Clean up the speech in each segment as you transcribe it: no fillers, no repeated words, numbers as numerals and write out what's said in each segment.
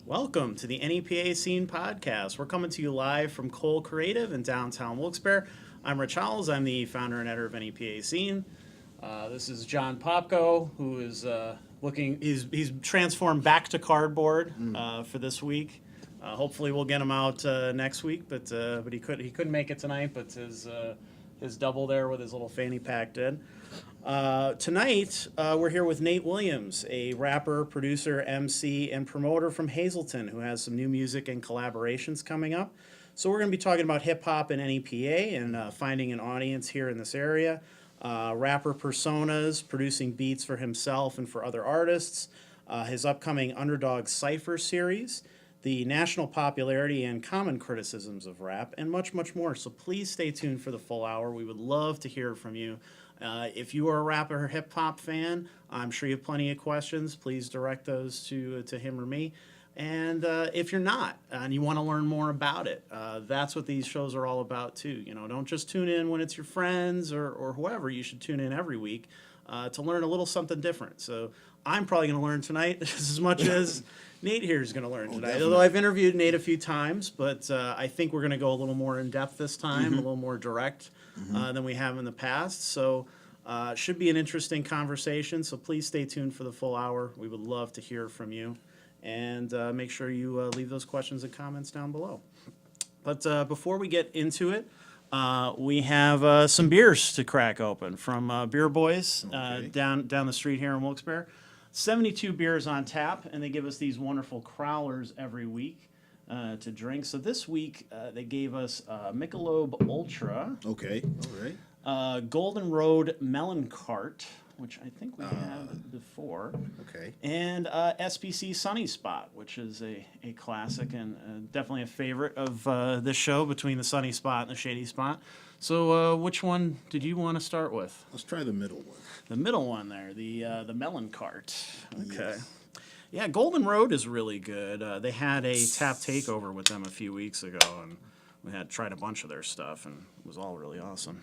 Welcome to the NEPA Scene Podcast. We're coming to you live from Cole Creative in downtown Wilkes-Barre. I'm Rich Howells. I'm the founder and editor of NEPA Scene. This is John Popko, who is he's transformed back to cardboard for this week. Hopefully we'll get him out next week, but he couldn't make it tonight, but his double there with his little fanny pack did. Tonight, we're here with Nate Williams, a rapper, producer, MC, and promoter from Hazleton, who has some new music and collaborations coming up. So we're going to be talking about hip-hop and NEPA and finding an audience here in this area, rapper personas, producing beats for himself and for other artists, his upcoming Underdog Cypher series, the national popularity and common criticisms of rap, and much, much more. So please stay tuned for the full hour. We would love to hear from you. If you are a rapper or hip-hop fan, I'm sure you have plenty of questions. Please direct those to him or me. And if you're not and you want to learn more about it, that's what these shows are all about too. You know, don't just tune in when it's your friends or whoever. You should tune in every week to learn a little something different. So I'm probably going to learn tonight as much as Nate here is going to learn tonight. Although I've interviewed Nate a few times, but I think we're going to go a little more in depth this time, a little more direct than we have in the past. So should be an interesting conversation. So please stay tuned for the full hour. We would love to hear from you. And make sure you leave those questions and comments down below. But before we get into it, we have some beers to crack open from Beer Boys down the street here in Wilkes-Barre. 72 beers on tap, and they give us these wonderful crowlers every week to drink. So this week they gave us Michelob Ultra. Okay, all right. Golden Road Melon Cart, which I think we had before. Okay. And SPC Sunny Spot, which is a classic and definitely a favorite of this show between the Sunny Spot and the Shady Spot. So which one did you want to start with? Let's try the middle one. The middle one there, the Melon Cart. Okay. Yes. Yeah, Golden Road is really good. They had a tap takeover with them a few weeks ago, and we had tried a bunch of their stuff, and it was all really awesome.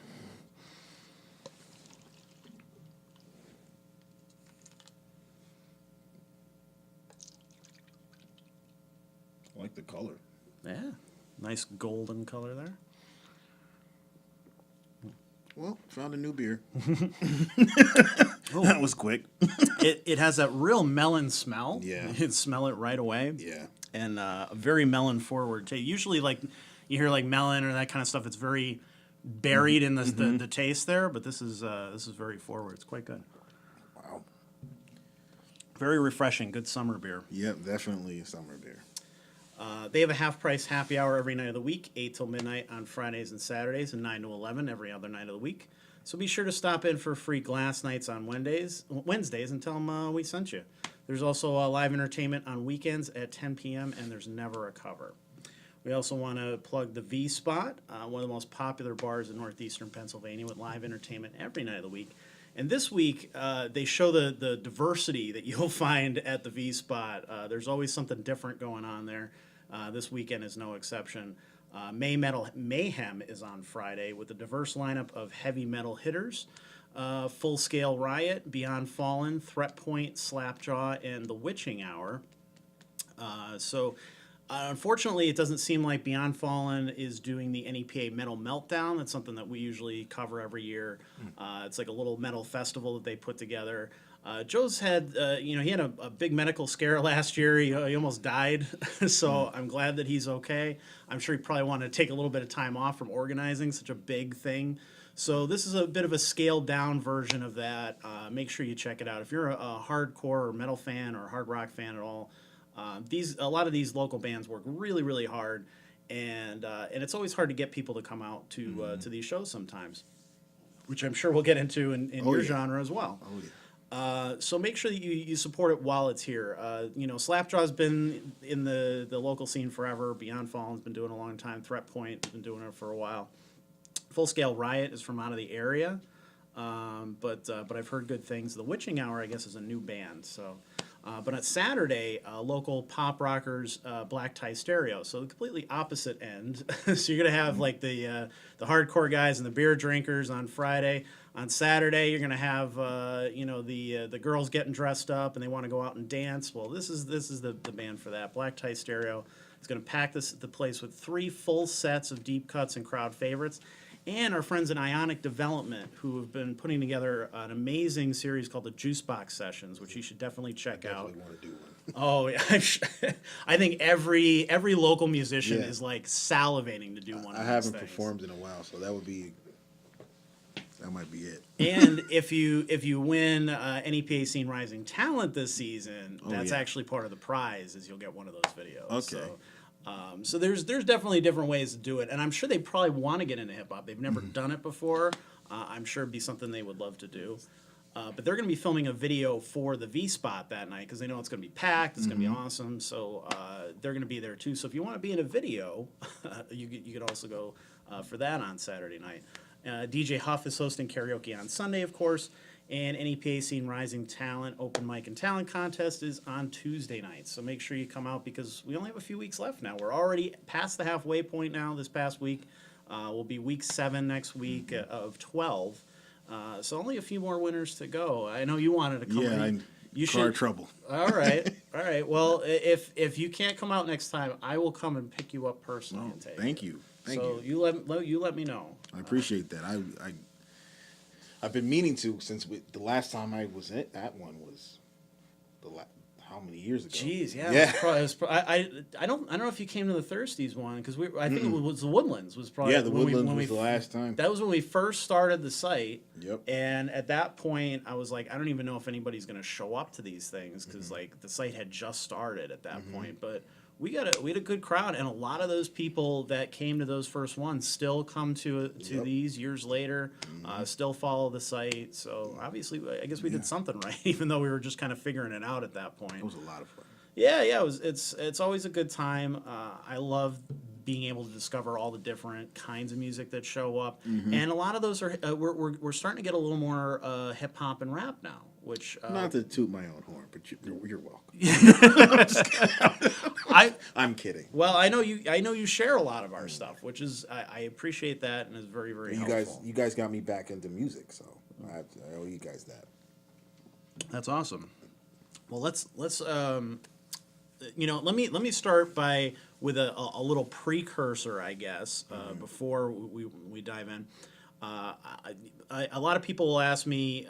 I like the color. Yeah, nice golden color there. Well, found a new beer. Oh. That was quick. It has that real melon smell. Yeah. You can smell it right away. Yeah. And a very melon forward taste. Usually, like, you hear like melon or that kind of stuff, it's very buried in the taste there, but this is very forward. It's quite good. Wow. Very refreshing. Good summer beer. Yep, definitely a summer beer. They have a half-price happy hour every night of the week, 8 till midnight on Fridays and Saturdays, and 9 to 11 every other night of the week. So be sure to stop in for free glass nights on Wednesdays and tell them we sent you. There's also live entertainment on weekends at 10 p.m., and there's never a cover. We also want to plug the V-Spot, one of the most popular bars in northeastern Pennsylvania with live entertainment every night of the week. And this week, they show the diversity that you'll find at the V-Spot. There's always something different going on there. This weekend is no exception. May Metal Mayhem is on Friday with a diverse lineup of heavy metal hitters. Full Scale Riot, Beyond Fallen, Threat Point, Slapjaw, and The Witching Hour. Unfortunately, it doesn't seem like Beyond Fallen is doing the NEPA Metal Meltdown. That's something that we usually cover every year. It's like a little metal festival that they put together. Joe's had, he had a big medical scare last year. He almost died, so I'm glad that he's okay. I'm sure he probably wanted to take a little bit of time off from organizing such a big thing. So this is a bit of a scaled-down version of that. Make sure you check it out. If you're a hardcore or metal fan or hard rock fan at all, a lot of these local bands work really, really hard, and it's always hard to get people to come out to these shows sometimes, which I'm sure we'll get into in your genre as well. Oh, yeah. So make sure that you support it while it's here. Slapjaw's been in the local scene forever. Beyond Fallen's been doing it a long time. Threat Point has been doing it for a while. Full Scale Riot is from out of the area, but I've heard good things. The Witching Hour, I guess, is a new band. So, but on Saturday, local pop rockers, Black Tie Stereo. So the completely opposite end. So you're gonna have like the hardcore guys and the beer drinkers on Friday. On Saturday, you're gonna have the girls getting dressed up and they want to go out and dance. Well, this is the band for that. Black Tie Stereo. It's gonna pack the place with 3 full sets of deep cuts and crowd favorites. And our friends in Ionic Development, who have been putting together an amazing series called the Juicebox Sessions, which you should definitely check out. Definitely want to do one. Oh, yeah. I think every local musician is like salivating to do one of these I haven't things. performed in a while, so that might be it. And if you win NEPA Scene Rising Talent this season, that's actually part of the prize, is you'll get one of those videos. Okay. So there's definitely different ways to do it, and I'm sure they probably want to get into hip hop. They've never done it before. I'm sure it'd be something they would love to do. But they're going to be filming a video for the V Spot that night because they know it's going to be packed. It's going to be awesome. So they're going to be there too. So if you want to be in a video, you could also go for that on Saturday night. DJ Huff is hosting karaoke on Sunday, of course. And NEPA Scene Rising Talent Open Mic and Talent Contest is on Tuesday nights. So make sure you come out because we only have a few weeks left now. We're already past the halfway point now this past week. We'll be week 7 next week of 12. So only a few more winners to go. I know you wanted to come. Yeah, you should. Trouble. All right. Well, if you can't come out next time, I will come and pick you up personally and take Thank you. Thank you. You let me know. I appreciate that. I've been meaning to since the last time I was at one was how many years ago? Jeez, yeah. I don't know if you came to the Thirsties one because I think it was the Woodlands was probably the Woodlands was the last time. That was when we first started the site. Yep. And at that point, I was like, I don't even know if anybody's going to show up to these things because like the site had just started at that point, but. We had a good crowd, and a lot of those people that came to those first ones still come to these years later, still follow the site. So obviously, I guess we did something right, even though we were just kind of figuring it out at that point. It was a lot of fun. Yeah, it's always a good time. I love being able to discover all the different kinds of music that show up, and a lot of those are we're starting to get a little more hip hop and rap now. Which not to toot my own horn, but you're welcome. I'm kidding. Well, I know you share a lot of our stuff, which is I appreciate that and is very very helpful. You guys got me back into music, so I owe you guys that. That's awesome. Well, let's let me start with a little precursor, I guess, before we dive in. A lot of people will ask me,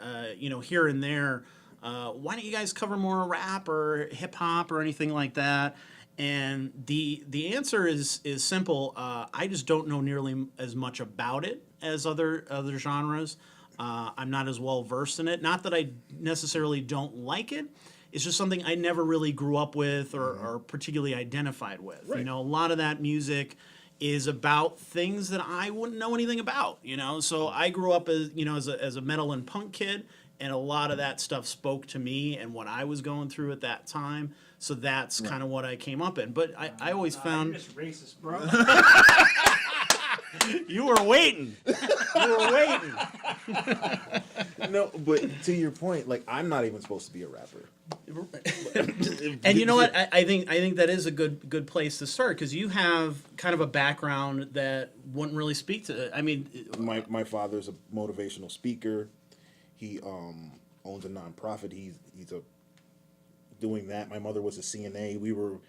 here and there, why don't you guys cover more rap or hip hop or anything like that? And the answer is simple. I just don't know nearly as much about it as other genres. I'm not as well versed in it. Not that I necessarily don't like it. It's just something I never really grew up with or particularly identified with. Right. A lot of that music is about things that I wouldn't know anything about, So I grew up as a metal and punk kid, and a lot of that stuff spoke to me and what I was going through at that time. So that's kind of what I came up in. But I always found you're just racist, bro. You were waiting. No, but to your point, like I'm not even supposed to be a rapper. And you know what? I think that is a good place to start because you have kind of a background that wouldn't really speak to. I mean, my father's a motivational speaker. He owns a nonprofit. He's doing that. My mother was a CNA.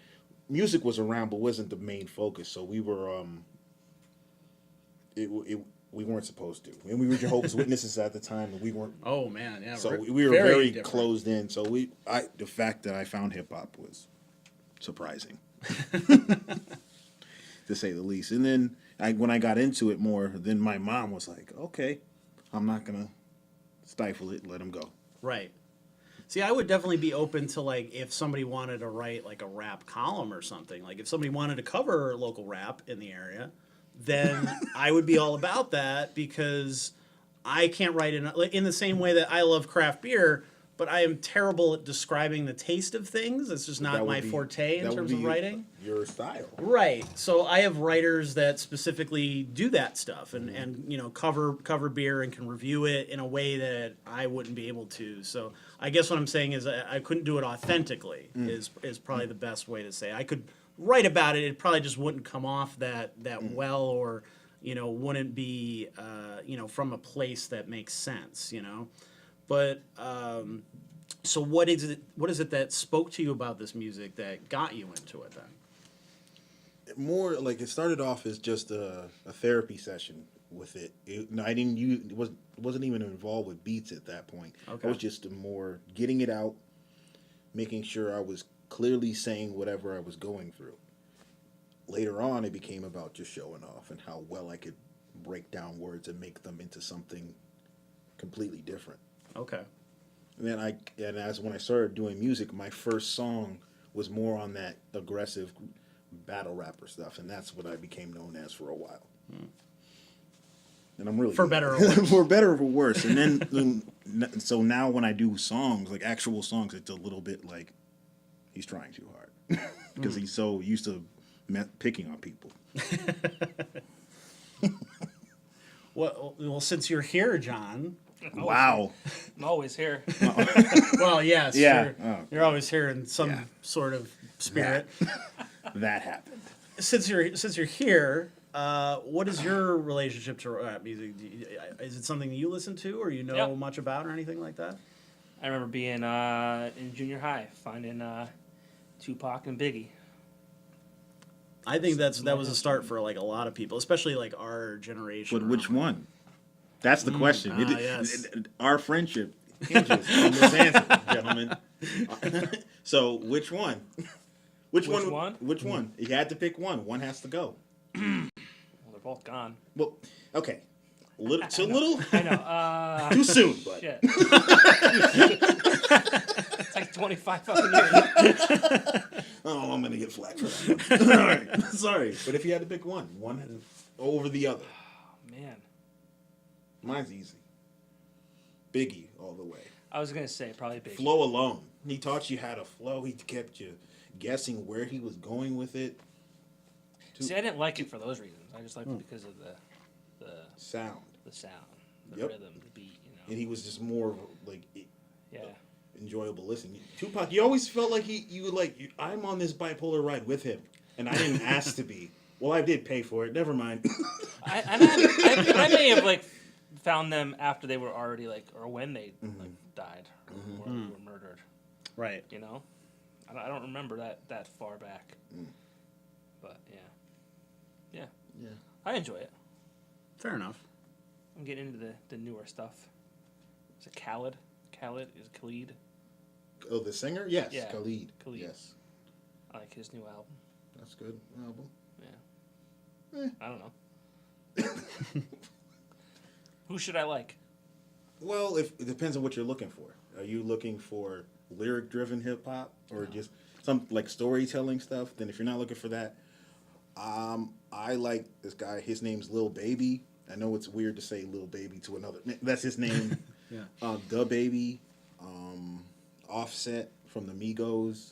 Music was around, but wasn't the main focus. So we were we weren't supposed to, and we were Jehovah's Witnesses at the time, and we weren't. Oh man, yeah. So we were very closed in. So the fact that I found hip hop was surprising, to say the least. And then when I got into it more, then my mom was like, "Okay, I'm not gonna stifle it. Let him go." Right. See, I would definitely be open to like if somebody wanted to write like a rap column or something. Like if somebody wanted to cover local rap in the area. Then I would be all about that because I can't write in the same way that I love craft beer, but I am terrible at describing the taste of things. It's just not my forte in terms of writing. Your style. Right. So I have writers that specifically do that stuff and cover beer and can review it in a way that I wouldn't be able to. So I guess what I'm saying is I couldn't do it authentically is probably the best way to say. I could write about it, it probably just wouldn't come off that well, or wouldn't be, from a place that makes sense, But so what is it that spoke to you about this music that got you into it then? More like it started off as just a therapy session with it. I didn't use wasn't even involved with beats at that point. Okay. I was just more getting it out, making sure I was clearly saying whatever I was going through. Later on, it became about just showing off and how well I could break down words and make them into something completely different. Okay. And then when I started doing music, my first song was more on that aggressive battle rapper stuff, and that's what I became known as for a while. And I'm really For better or worse. For better or worse. And then so now when I do songs, like actual songs, it's a little bit like he's trying too hard because he's so used to picking on people. Well, since you're here, John. Wow. I'm always here. Well, yes. Yeah. You're always here in some sort of spirit. That happened. Since you're here, what is your relationship to rap music? Is it something that you listen to, or much about, or anything like that? I remember being in junior high, finding Tupac and Biggie. I think that was a start for like a lot of people, especially like our generation. But which one? That's the question. Yes. Our friendship hinges on this answer, gentlemen. So which one? Which one? Which one? You had to pick one. One has to go. Well, they're both gone. Well, okay. Little. I know. Too soon, but. Shit. It's like 25 fucking years. Oh, I'm gonna get flack for that one. All right, sorry, but if you had to pick one over the other, Man, mine's easy. Biggie all the way. I was gonna say probably Biggie. Flow alone. He taught you how to flow. He kept you guessing where he was going with it. See, I didn't like it for those reasons. I just liked it because of the Sound. the Yep. rhythm, the beat. And he was just more like Yeah. enjoyable listen. Tupac, you always felt like I'm on this bipolar ride with him, and I didn't ask to be. Well, I did pay for it. Never mind. I may have like found them after they were already or when they died or were murdered. Right. I don't remember that far back. But yeah, I enjoy it. Fair enough. I'm getting into the newer stuff. Is it Khaled? Is Khalid? Oh, the singer? Yes, Yeah. Khalid. Khalid. Yes, I like his new album. that's a good album. Yeah. I don't know. Who should I like? Well, it depends on what you're looking for. Are you looking for lyric-driven hip-hop or just some like storytelling stuff? Then if you're not looking for that, I like this guy. His name's Lil Baby. I know it's weird to say Lil Baby to another. That's his name. Yeah. The Baby, Offset from the Migos.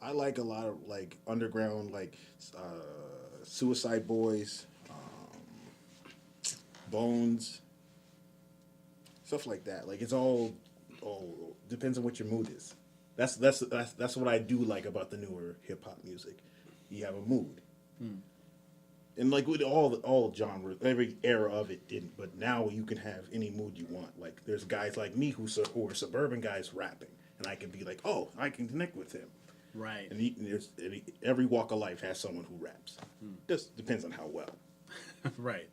I like a lot of like underground, like Suicide Boys, Bones, stuff like that. Like it's all depends on what your mood is. That's what I do like about the newer hip hop music. You have a mood. And like with all genres, every era of it didn't, but now you can have any mood you want. Like there's guys like me who are suburban guys rapping, and I can be like, oh, I can connect with him. Right. And every walk of life has someone who raps. Just depends on how well. Right.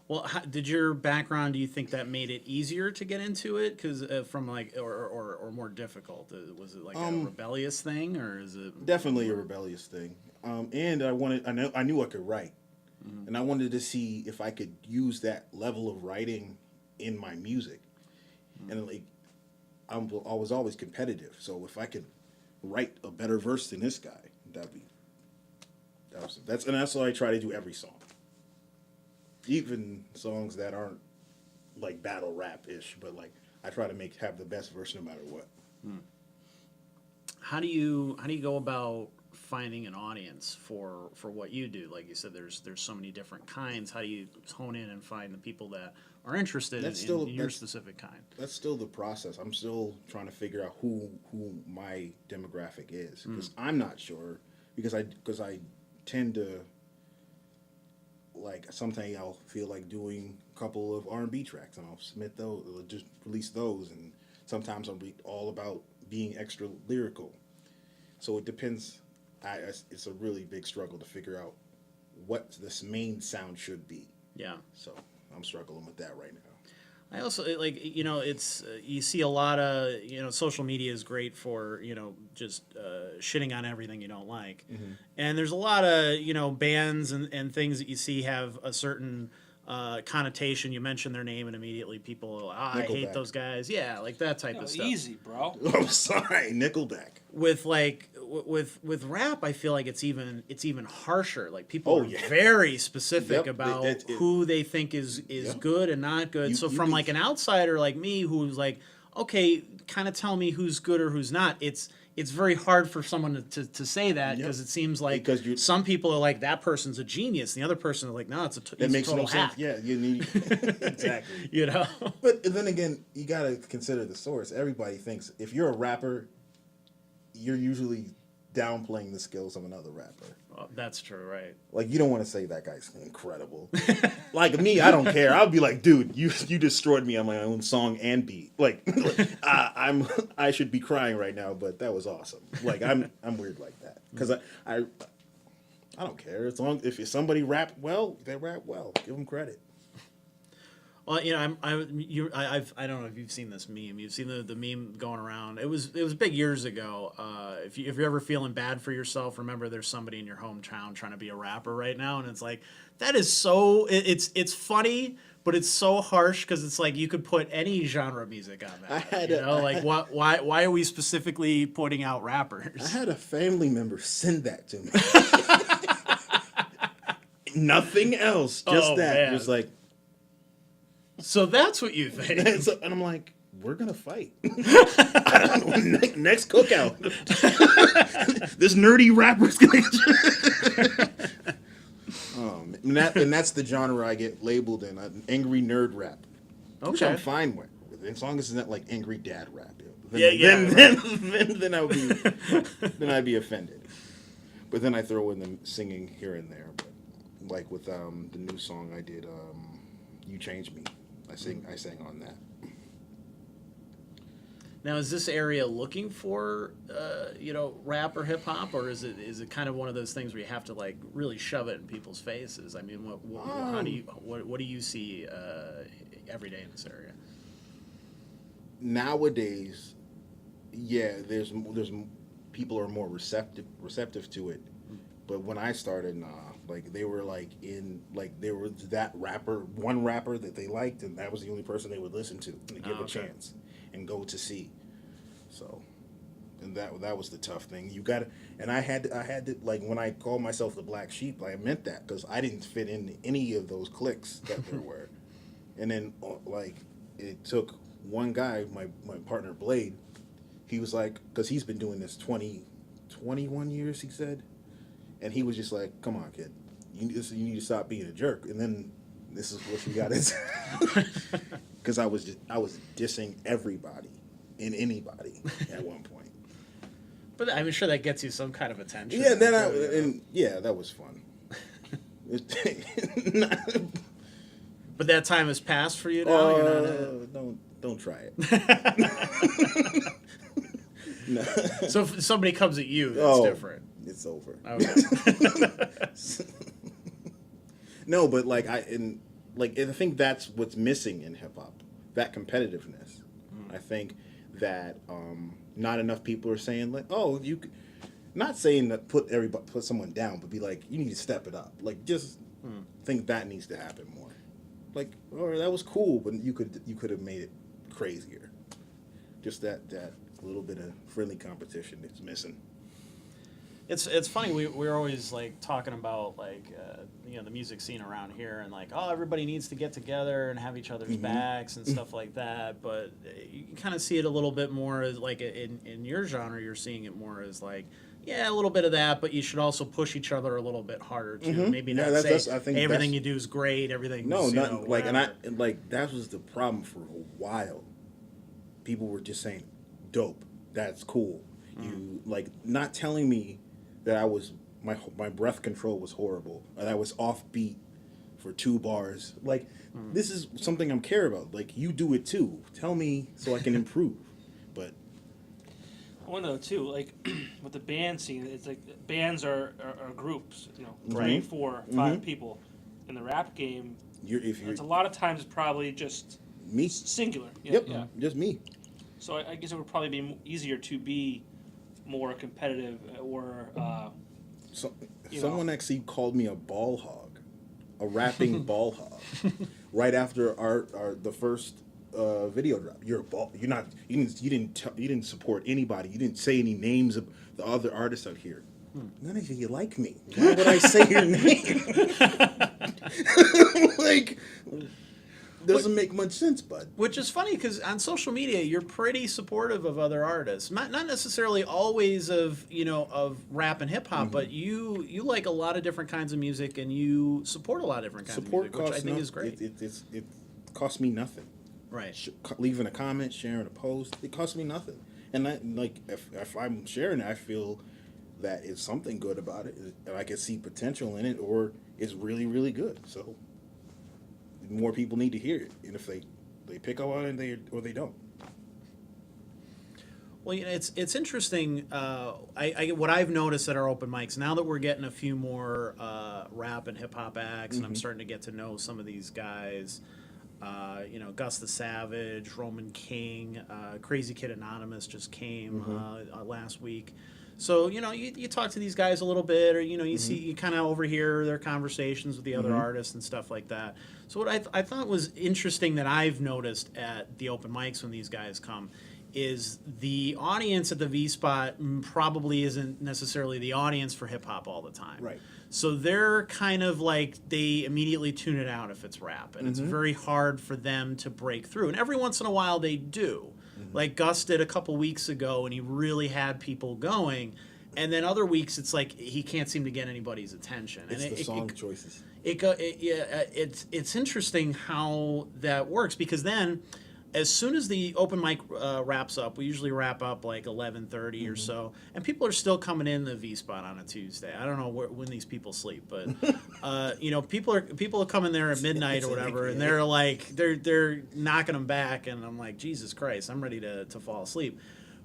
Well, did your background? Do you think that made it easier to get into it? Because from like, or more difficult? Was it like a rebellious thing, or is it Definitely a rebellious thing. And I knew I could write, and I wanted to see if I could use that level of writing in my music. And like, I was always competitive, so if I could write a better verse than this guy, that's what I try to do every song. Even songs that aren't like battle rap ish, but like I try to have the best verse no matter what. How do you go about finding an audience for what you do? Like you said, there's so many different kinds. How do you hone in and find the people that are interested in your specific kind? That's still the process. I'm still trying to figure out who my demographic is because I'm not sure because I tend to, like, sometimes I'll feel like doing a couple of R&B tracks, and I'll submit those, or just release those, and sometimes I'll be all about being extra lyrical. So it depends. It's a really big struggle to figure out what this main sound should be. Yeah. So I'm struggling with that right now. I also like, it's you see a lot of, social media is great for, just shitting on everything you don't like. And there's a lot of, bands and things that you see have a certain connotation. You mention their name and immediately people, I hate those guys. Yeah, like that type of stuff. Easy, bro. I'm sorry, Nickelback. With like with rap, I feel like it's even harsher. Like people are yeah. very specific Yep, about who they think is good and not good. So from like an outsider like me, who's like, okay, kind of tell me who's good or who's not. It's very hard for someone to say that because it seems like some people are like, that person's a genius, and the other person is like, no, it's that makes total no hack. sense. Yeah, you need exactly. But then again, you gotta consider the source. Everybody thinks if you're a rapper, you're usually downplaying the skills of another rapper. Well, that's true, right? Like, you don't want to say that guy's incredible. Like me, I don't care. I'll be like, dude, you destroyed me on my own song and beat. Like, I should be crying right now, but that was awesome. Like, I'm weird like that because I don't care as long if somebody rap well, they rap well. Give them credit. Well, I don't know if you've seen this meme. You've seen the meme going around. It was big years ago. If you're ever feeling bad for yourself, remember there's somebody in your hometown trying to be a rapper right now, and it's like that is so. It's funny, but it's so harsh because it's like you could put any genre of music on that. Why are we specifically putting out rappers? I had a family member send that to me. Nothing else, just that. Man. Just like. So that's what you think. And I'm like, we're going to fight. I don't know, next cookout. This nerdy rapper's going to... And that's the genre I get labeled in, an angry nerd rap. Which I'm fine with. As long as it's not like angry dad rap. Then I would be... then I'd be offended. But then I throw in the singing here and there. But like with the new song I did, You Changed Me. I sang on that. Now, is this area looking for, rap or hip hop, or is it kind of one of those things where you have to like really shove it in people's faces? I mean, what do you see every day in this area? Nowadays, yeah, there's people are more receptive to it. But when I started, like they were like there was that one rapper that they liked, and that was the only person they would listen to and give a chance and go to see. So, and that was the tough thing. You got to, and I had to like when I called myself the black sheep, I meant that because I didn't fit in any of those cliques that there were. And then like it took one guy, my partner Blade. He was like, because he's been doing this 21 years, he said. And he was just like, come on, kid. You need to stop being a jerk. And then this is what you got to because I was dissing everybody and anybody at one point. But I'm sure that gets you some kind of attention. Yeah, that was fun. But that time has passed for you now? Don't try it. No. So if somebody comes at you, that's different. It's over. Okay. No, but I think that's what's missing in hip hop, that competitiveness. I think that not enough people are saying like, oh, you could, not saying that put someone down, but be like, you need to step it up. Like just think that needs to happen more. Like, oh, that was cool, but you could have made it crazier. Just that little bit of friendly competition is missing. It's funny, we're always like talking about like the music scene around here and like, oh, everybody needs to get together and have each other's backs and stuff like that, but you can kind of see it a little bit more as like in your genre, you're seeing it more as like, yeah, a little bit of that, but you should also push each other a little bit harder too. Maybe not say I think everything you do is great, everything. No, not like, and that was the problem for a while. People were just saying, "Dope, that's cool." You like not telling me that I was my breath control was horrible, and I was offbeat for 2 bars. Like, this is something I'm care about. Like, you do it too. Tell me so I can improve. But I want to know too, like with the band scene, it's like bands are groups, you know, Right. 3, 4, 5 people. In the rap game, if you're it's a lot of times probably just me, singular. Yeah, yep, yeah. just me. So I guess it would probably be easier to be more competitive or. So, You someone know. actually called me a ball hog, a rapping ball hog, right after the first video drop. You're a ball. You're not. You didn't support anybody. You didn't say any names of the other artists out here. None of you like me. Why would I say your name? Like, doesn't make much sense, bud. Which is funny because on social media you're pretty supportive of other artists, not necessarily always of rap and hip hop, but you like a lot of different kinds of music and you support a lot of different kinds Support of music, which I think is nothing. great. It costs me nothing. Right. Leaving a comment, sharing a post, it costs me nothing. And if I'm sharing it, I feel that it's something good about it, and I can see potential in it, or it's really, really good. So more people need to hear it, and if they pick up on it, or they don't. Well, it's interesting. What I've noticed at our open mics now that we're getting a few more rap and hip hop acts, and I'm starting to get to know some of these guys. Gus the Savage, Roman King, Crazy Kid Anonymous just came last week. So you talk to these guys a little bit, or you see, you kind of overhear their conversations with the other artists and stuff like that. So what I thought was interesting that I've noticed at the open mics when these guys come is the audience at the V Spot probably isn't necessarily the audience for hip hop all the time. Right. So they're kind of like, they immediately tune it out if it's rap, and it's very hard for them to break through. And every once in a while they do. Like Gus did a couple weeks ago, and he really had people going. And then other weeks, it's like he can't seem to get anybody's attention. It's and the song choices. It's interesting how that works, because then as soon as the open mic wraps up, we usually wrap up like 11:30 or so, and people are still coming in the V Spot on a Tuesday. I don't know when these people sleep, but people are coming there at midnight or whatever, and they're like they're knocking them back, and I'm like, Jesus Christ, I'm ready to fall asleep.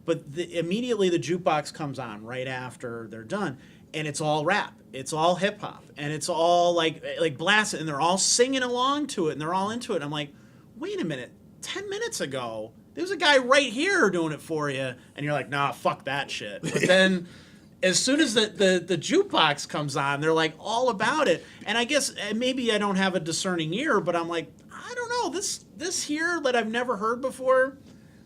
But immediately the jukebox comes on right after they're done, and it's all rap, it's all hip hop, and it's all like blasted, and they're all singing along to it, and they're all into it. I'm like, wait a minute. 10 minutes ago, there's a guy right here doing it for you, and you're like, nah, fuck that shit. But then as soon as the jukebox comes on, they're like all about it. And I guess maybe I don't have a discerning ear, but I'm like, I don't know, this here that I've never heard before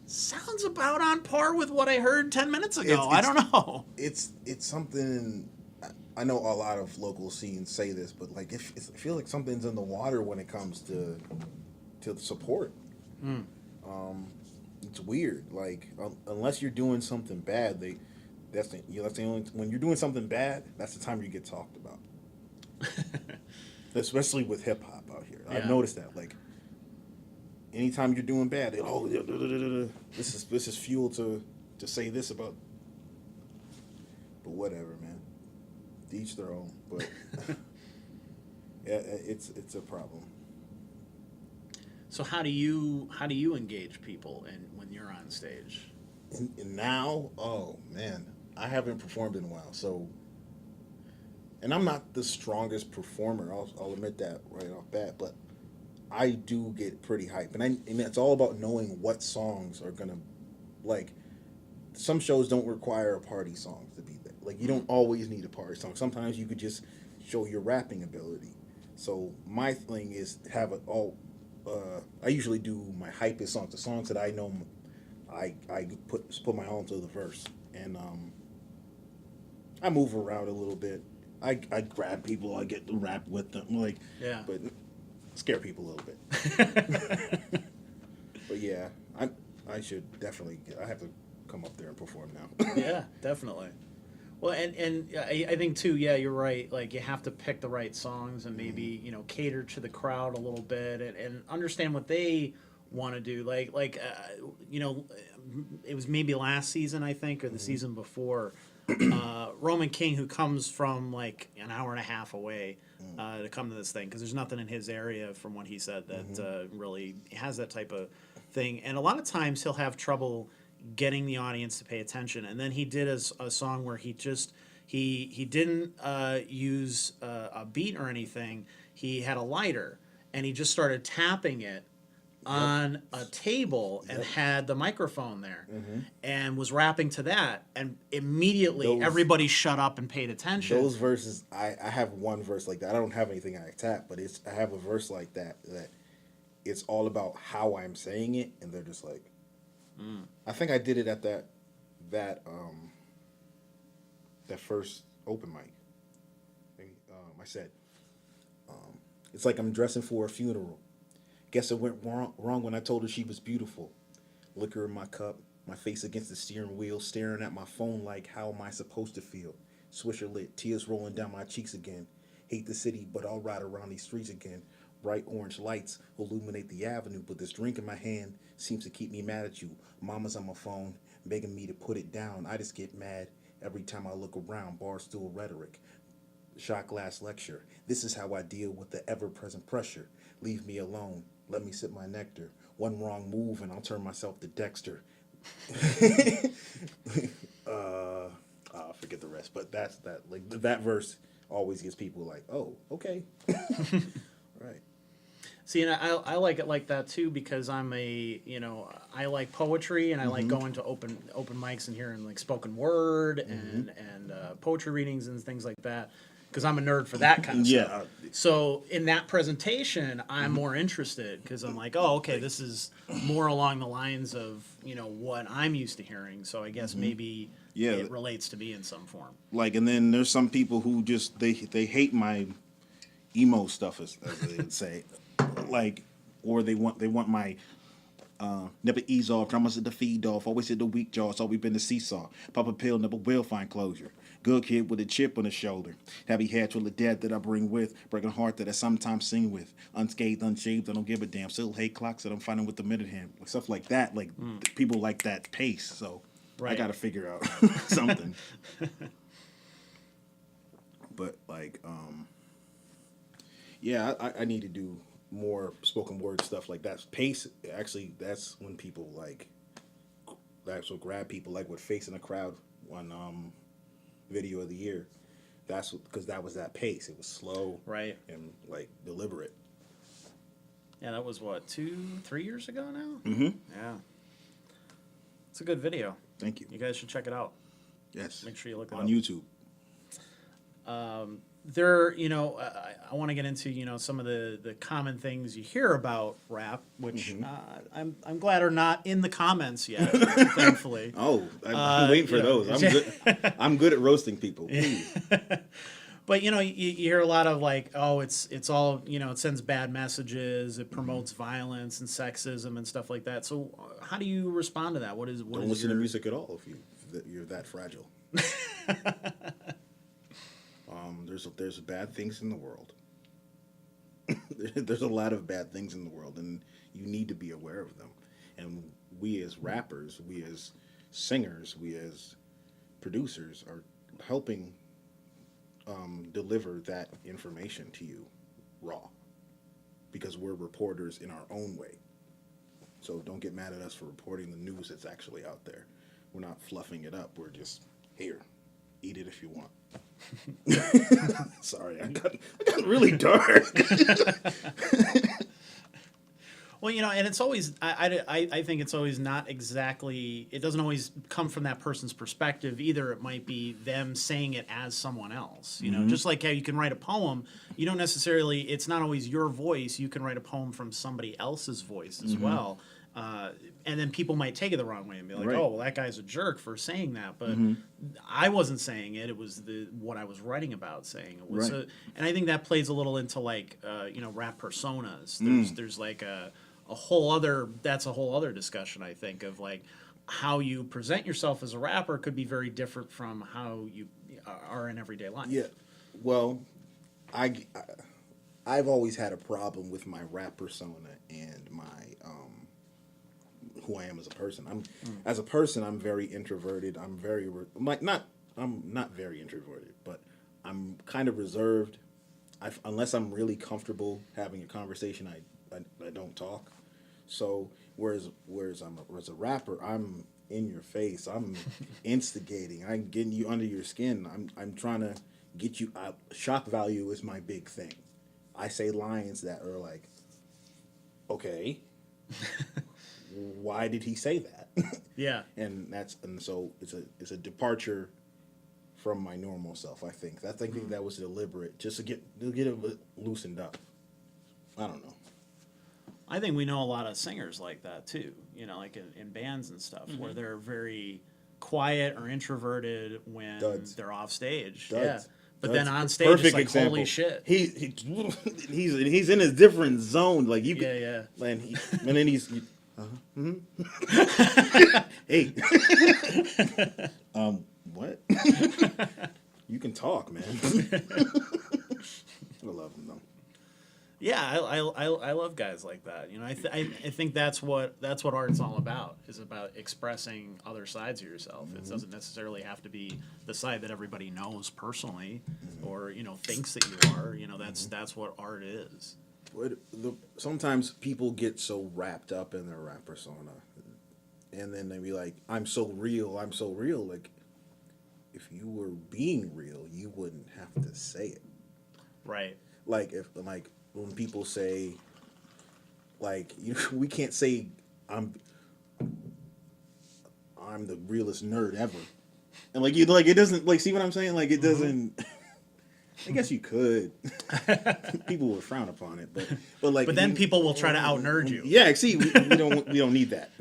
sounds about on par with what I heard 10 minutes ago. I don't know. It's something. I know a lot of local scenes say this, but like I feel like something's in the water when it comes to support. It's weird. Like unless you're doing something bad, that's the only, when you're doing something bad, that's the time you get talked about. Especially with hip hop out here, I've noticed that. Like anytime you're doing bad, this is fuel to say this about. But whatever, man. To each their own. But yeah, it's a problem. So how do you engage people when you're on stage? And now, oh man, I haven't performed in a while. So, and I'm not the strongest performer. I'll admit that right off bat. But I do get pretty hyped, and it's all about knowing what songs are gonna, like. Some shows don't require a party song to be there. Like you don't always need a party song. Sometimes you could just show your rapping ability. So my thing is to have it all. I usually do my hypest songs, the songs that I know. I put my all to the verse, and I move around a little bit. I grab people, I get to rap with them, but scare people a little bit. But yeah, I should definitely I have to come up there and perform now. Yeah, definitely. Well, and I think too, yeah, you're right. Like you have to pick the right songs and maybe cater to the crowd a little bit and understand what they want to do. Like it was maybe last season, I think, or the season before. Roman King, who comes from like an hour and a half away to come to this thing, because there's nothing in his area, from what he said, that really has that type of thing. And a lot of times he'll have trouble getting the audience to pay attention. And then he did a song where he didn't use a beat or anything. He had a lighter, and he just started tapping it on a table and had the microphone there and was rapping to that, and immediately everybody shut up and paid attention. Those verses, I have one verse like that. I don't have anything I tap, but I have a verse like that it's all about how I'm saying it, and they're just like, I think I did it at that first open mic. I said, it's like I'm dressing for a funeral. Guess it went wrong when I told her she was beautiful. Liquor in my cup, my face against the steering wheel, staring at my phone like, how am I supposed to feel? Swisher lit, tears rolling down my cheeks again. Hate the city, but I'll ride around these streets again. Bright orange lights illuminate the avenue, but this drink in my hand seems to keep me mad at you. Mama's on my phone, begging me to put it down. I just get mad every time I look around. Barstool rhetoric, shot glass lecture. This is how I deal with the ever-present pressure. Leave me alone. Let me sip my nectar. One wrong move and I'll turn myself to Dexter. I forget the rest, but that's that. Like that verse always gets people like, oh, okay, right. See, and I like it like that too, because I like poetry, and I like going to open mics and hearing like spoken word and poetry readings and things like that, because I'm a nerd for that kind of stuff. So in that presentation, I'm more interested, because I'm like, oh, okay, this is more along the lines of what I'm used to hearing. So I guess maybe it relates to me in some form. Like, and then there's some people who just they hate my emo stuff, as they would say, like, or they want my never ease off, dramas at the feed off, always hit the weak jaw, it's always been the seesaw. Pop a pill, never will find closure. Good kid with a chip on his shoulder. Heavy head full of death that I bring with. Breaking heart that I sometimes sing with. Unscathed, unshaved, I don't give a damn. Still hate clocks that I'm finding with the minute hand. Like, stuff like that. Like, people like that pace. So I got to figure out something. But, like, I need to do more spoken word stuff like that. Pace, actually, that's when people, like, that's what grab people. Like, with Face in a Crowd on video of the year, that's because that was that pace. It was slow, right, and like deliberate. Yeah, that was what, 2-3 years ago now. Yeah, it's a good video. Thank you. You guys should check it out. Yes, make sure you look it on up. YouTube. I want to get into some of the common things you hear about rap, which I'm glad are not in the comments yet, thankfully. Oh, I'm waiting for those. I'm good at roasting people. But you hear a lot of like, oh, it's all it sends bad messages, it promotes violence and sexism and stuff like that. So how do you respond to that? Don't listen to music at all if you're that fragile. There's bad things in the world. There's a lot of bad things in the world, and you need to be aware of them. And we as rappers, we as singers, we as producers are helping deliver that information to you raw, because we're reporters in our own way. So don't get mad at us for reporting the news that's actually out there. We're not fluffing it up. We're just, here, eat it if you want. Sorry, I got really dark. Well, and it's always, I think it's always not exactly, it doesn't always come from that person's perspective either. It might be them saying it as someone else, just like how you can write a poem. You don't necessarily, it's not always your voice. You can write a poem from somebody else's voice as well. And then people might take it the wrong way and be like, oh, well, that guy's a jerk for saying that. But I wasn't saying it. It was what I was writing about saying it was. And I think that plays a little into like, rap personas. There's like a whole other discussion, I think, of like how you present yourself as a rapper could be very different from how you are in everyday life. Yeah. Well, I've always had a problem with my rap persona and my who I am as a person. As a person, I'm very introverted. I'm very not I'm not very introverted, but I'm kind of reserved. Unless I'm really comfortable having a conversation, I don't talk. So whereas as a rapper, I'm in your face. I'm instigating. I'm getting you under your skin. I'm trying to get you out. Shock value is my big thing. I say lines that are like, okay, why did he say that? Yeah. and so it's a departure from my normal self. I think that was deliberate, just to get it loosened up. I don't know. I think we know a lot of singers like that too, you know, like in bands and stuff, where they're very quiet or introverted when they're off stage. Duds. Yeah. But Duds. then on stage, Perfect it's like, example. holy shit. He's in a different zone. Like you, Yeah. and then he's, hey, what? You can talk, man. I love him though. Yeah, I love guys like that. You know, I think that's what art's all about, is about expressing other sides of yourself. It doesn't necessarily have to be the side that everybody knows personally, or, you know, thinks that you are. You know, that's what art is. Sometimes people get so wrapped up in their rap persona, and then they be like, I'm so real. Like, if you were being real, you wouldn't have to say it. Right. Like when people say, like, we can't say I'm the realest nerd ever, and like it doesn't, like, see what I'm saying? Like, it doesn't. I guess you could. People would frown upon it, but then people will try to out nerd you. Yeah, see, we don't need that.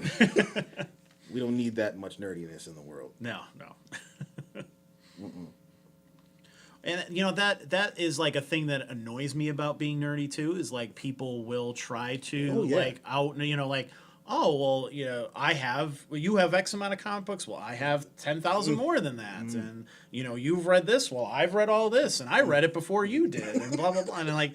We don't need that much nerdiness in the world. No. And you know, that is like a thing that annoys me about being nerdy too, is like people will try to like out, you know, like, oh, well, you know, you have X amount of comic books. Well, I have 10,000 more than that. And, you know, you've read this. Well, I've read all this, and I read it before you did, and blah, blah, blah. And I'm like,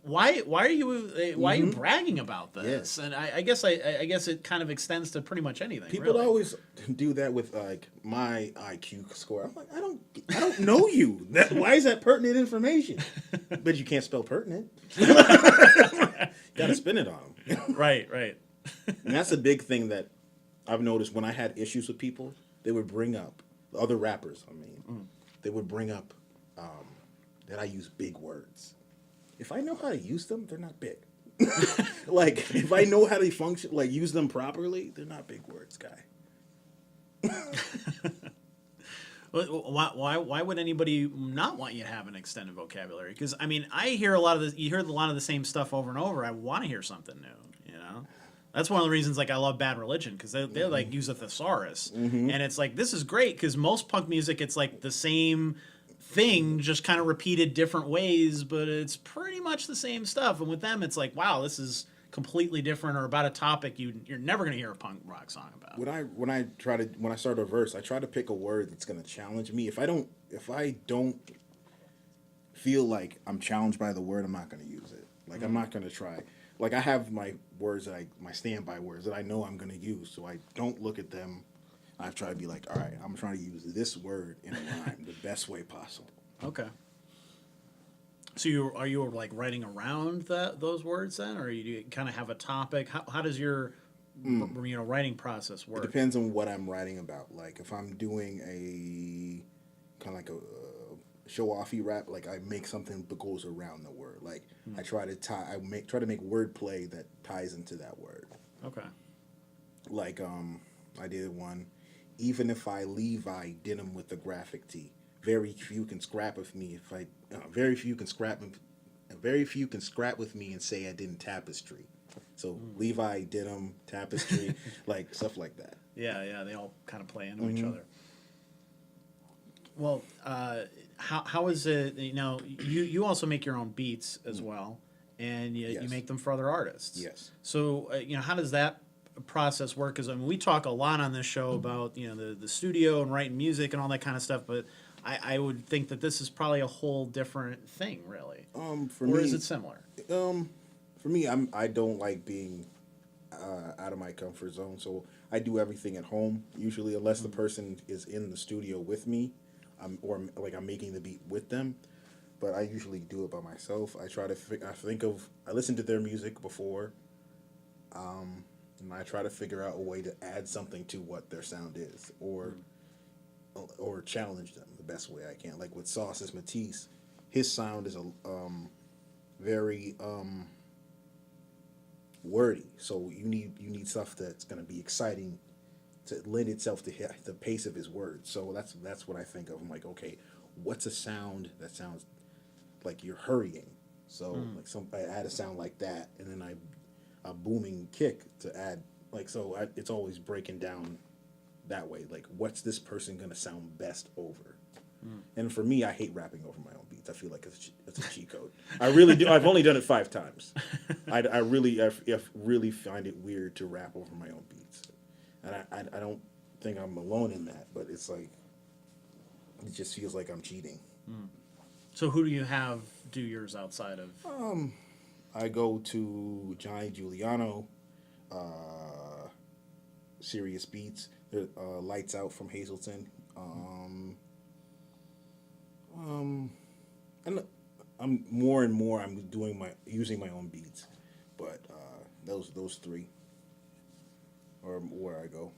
why are you bragging about this? Yeah. And I guess it kind of extends to pretty much anything. People really. Always do that with like my IQ score. I'm like, I don't know you. Why is that pertinent information? But you can't spell pertinent. Got to spin it on them. Right. And that's a big thing that I've noticed when I had issues with people. They would bring up other rappers. They would bring up that I use big words. If I know how to use them, they're not big. Like, if I know how to function, like, use them properly, they're not big words, guy. Why would anybody not want you to have an extended vocabulary? Because, I mean, you hear a lot of the same stuff over and over. I want to hear something new, you know? That's one of the reasons, like, I love Bad Religion, because they like, use a thesaurus. And it's like, this is great, because most punk music, it's like the same thing, just kind of repeated different ways, but it's pretty much the same stuff. And with them, it's like, wow, this is completely different, or about a topic you're never going to hear a punk rock song about. When I start a verse, I try to pick a word that's going to challenge me. If I don't feel like I'm challenged by the word, I'm not going to use it. Like, I'm not going to try. Like, I have my words my standby words that I know I'm going to use, so I don't look at them. I try to be like, all right, I'm trying to use this word in a rhyme the best way possible. Okay. So are you like writing around those words then, or do you kind of have a topic? How does your writing process work? It depends on what I'm writing about. Like, if I'm doing a kind of like a show-offy rap, like, I make something that goes around the word. Like, I try to make wordplay that ties into that word. Okay. Like, I did one. Even if I Levi denim with the graphic tee, very few can scrap with me very few can scrap with me and say I didn't tapestry. So Levi denim tapestry, like stuff like that. Yeah, they all kind of play into each other. Well, how is it? You know, you also make your own beats as well, and you make them for other artists. Yes. So how does that process work? Because we talk a lot on this show about the studio and writing music and all that kind of stuff, but I would think that this is probably a whole different thing, really. Or is it similar? For me, I don't like being out of my comfort zone. So I do everything at home usually, unless the person is in the studio with me, or like I'm making the beat with them. But I usually do it by myself. I try to I listen to their music before, and I try to figure out a way to add something to what their sound is, or challenge them the best way I can. Like with Sauce Is Matisse, his sound is a very wordy. So you need stuff that's going to be exciting to lend itself to the pace of his words. So that's what I think of. I'm like, okay, what's a sound that sounds like you're hurrying? So I add a sound like that, and then a booming kick to add, like, so it's always breaking down that way. Like, what's this person gonna sound best over? And for me, I hate rapping over my own beats. I feel like it's a cheat code. I really do. I've only done it 5 times. I really find it weird to rap over my own beats, and I don't think I'm alone in that. But it's like, it just feels like I'm cheating. So who do you have do yours outside of? I go to Johnny Giuliano, Serious Beats, Lights Out from Hazleton, and I'm more and more I'm using my own beats, but those 3 are where I go.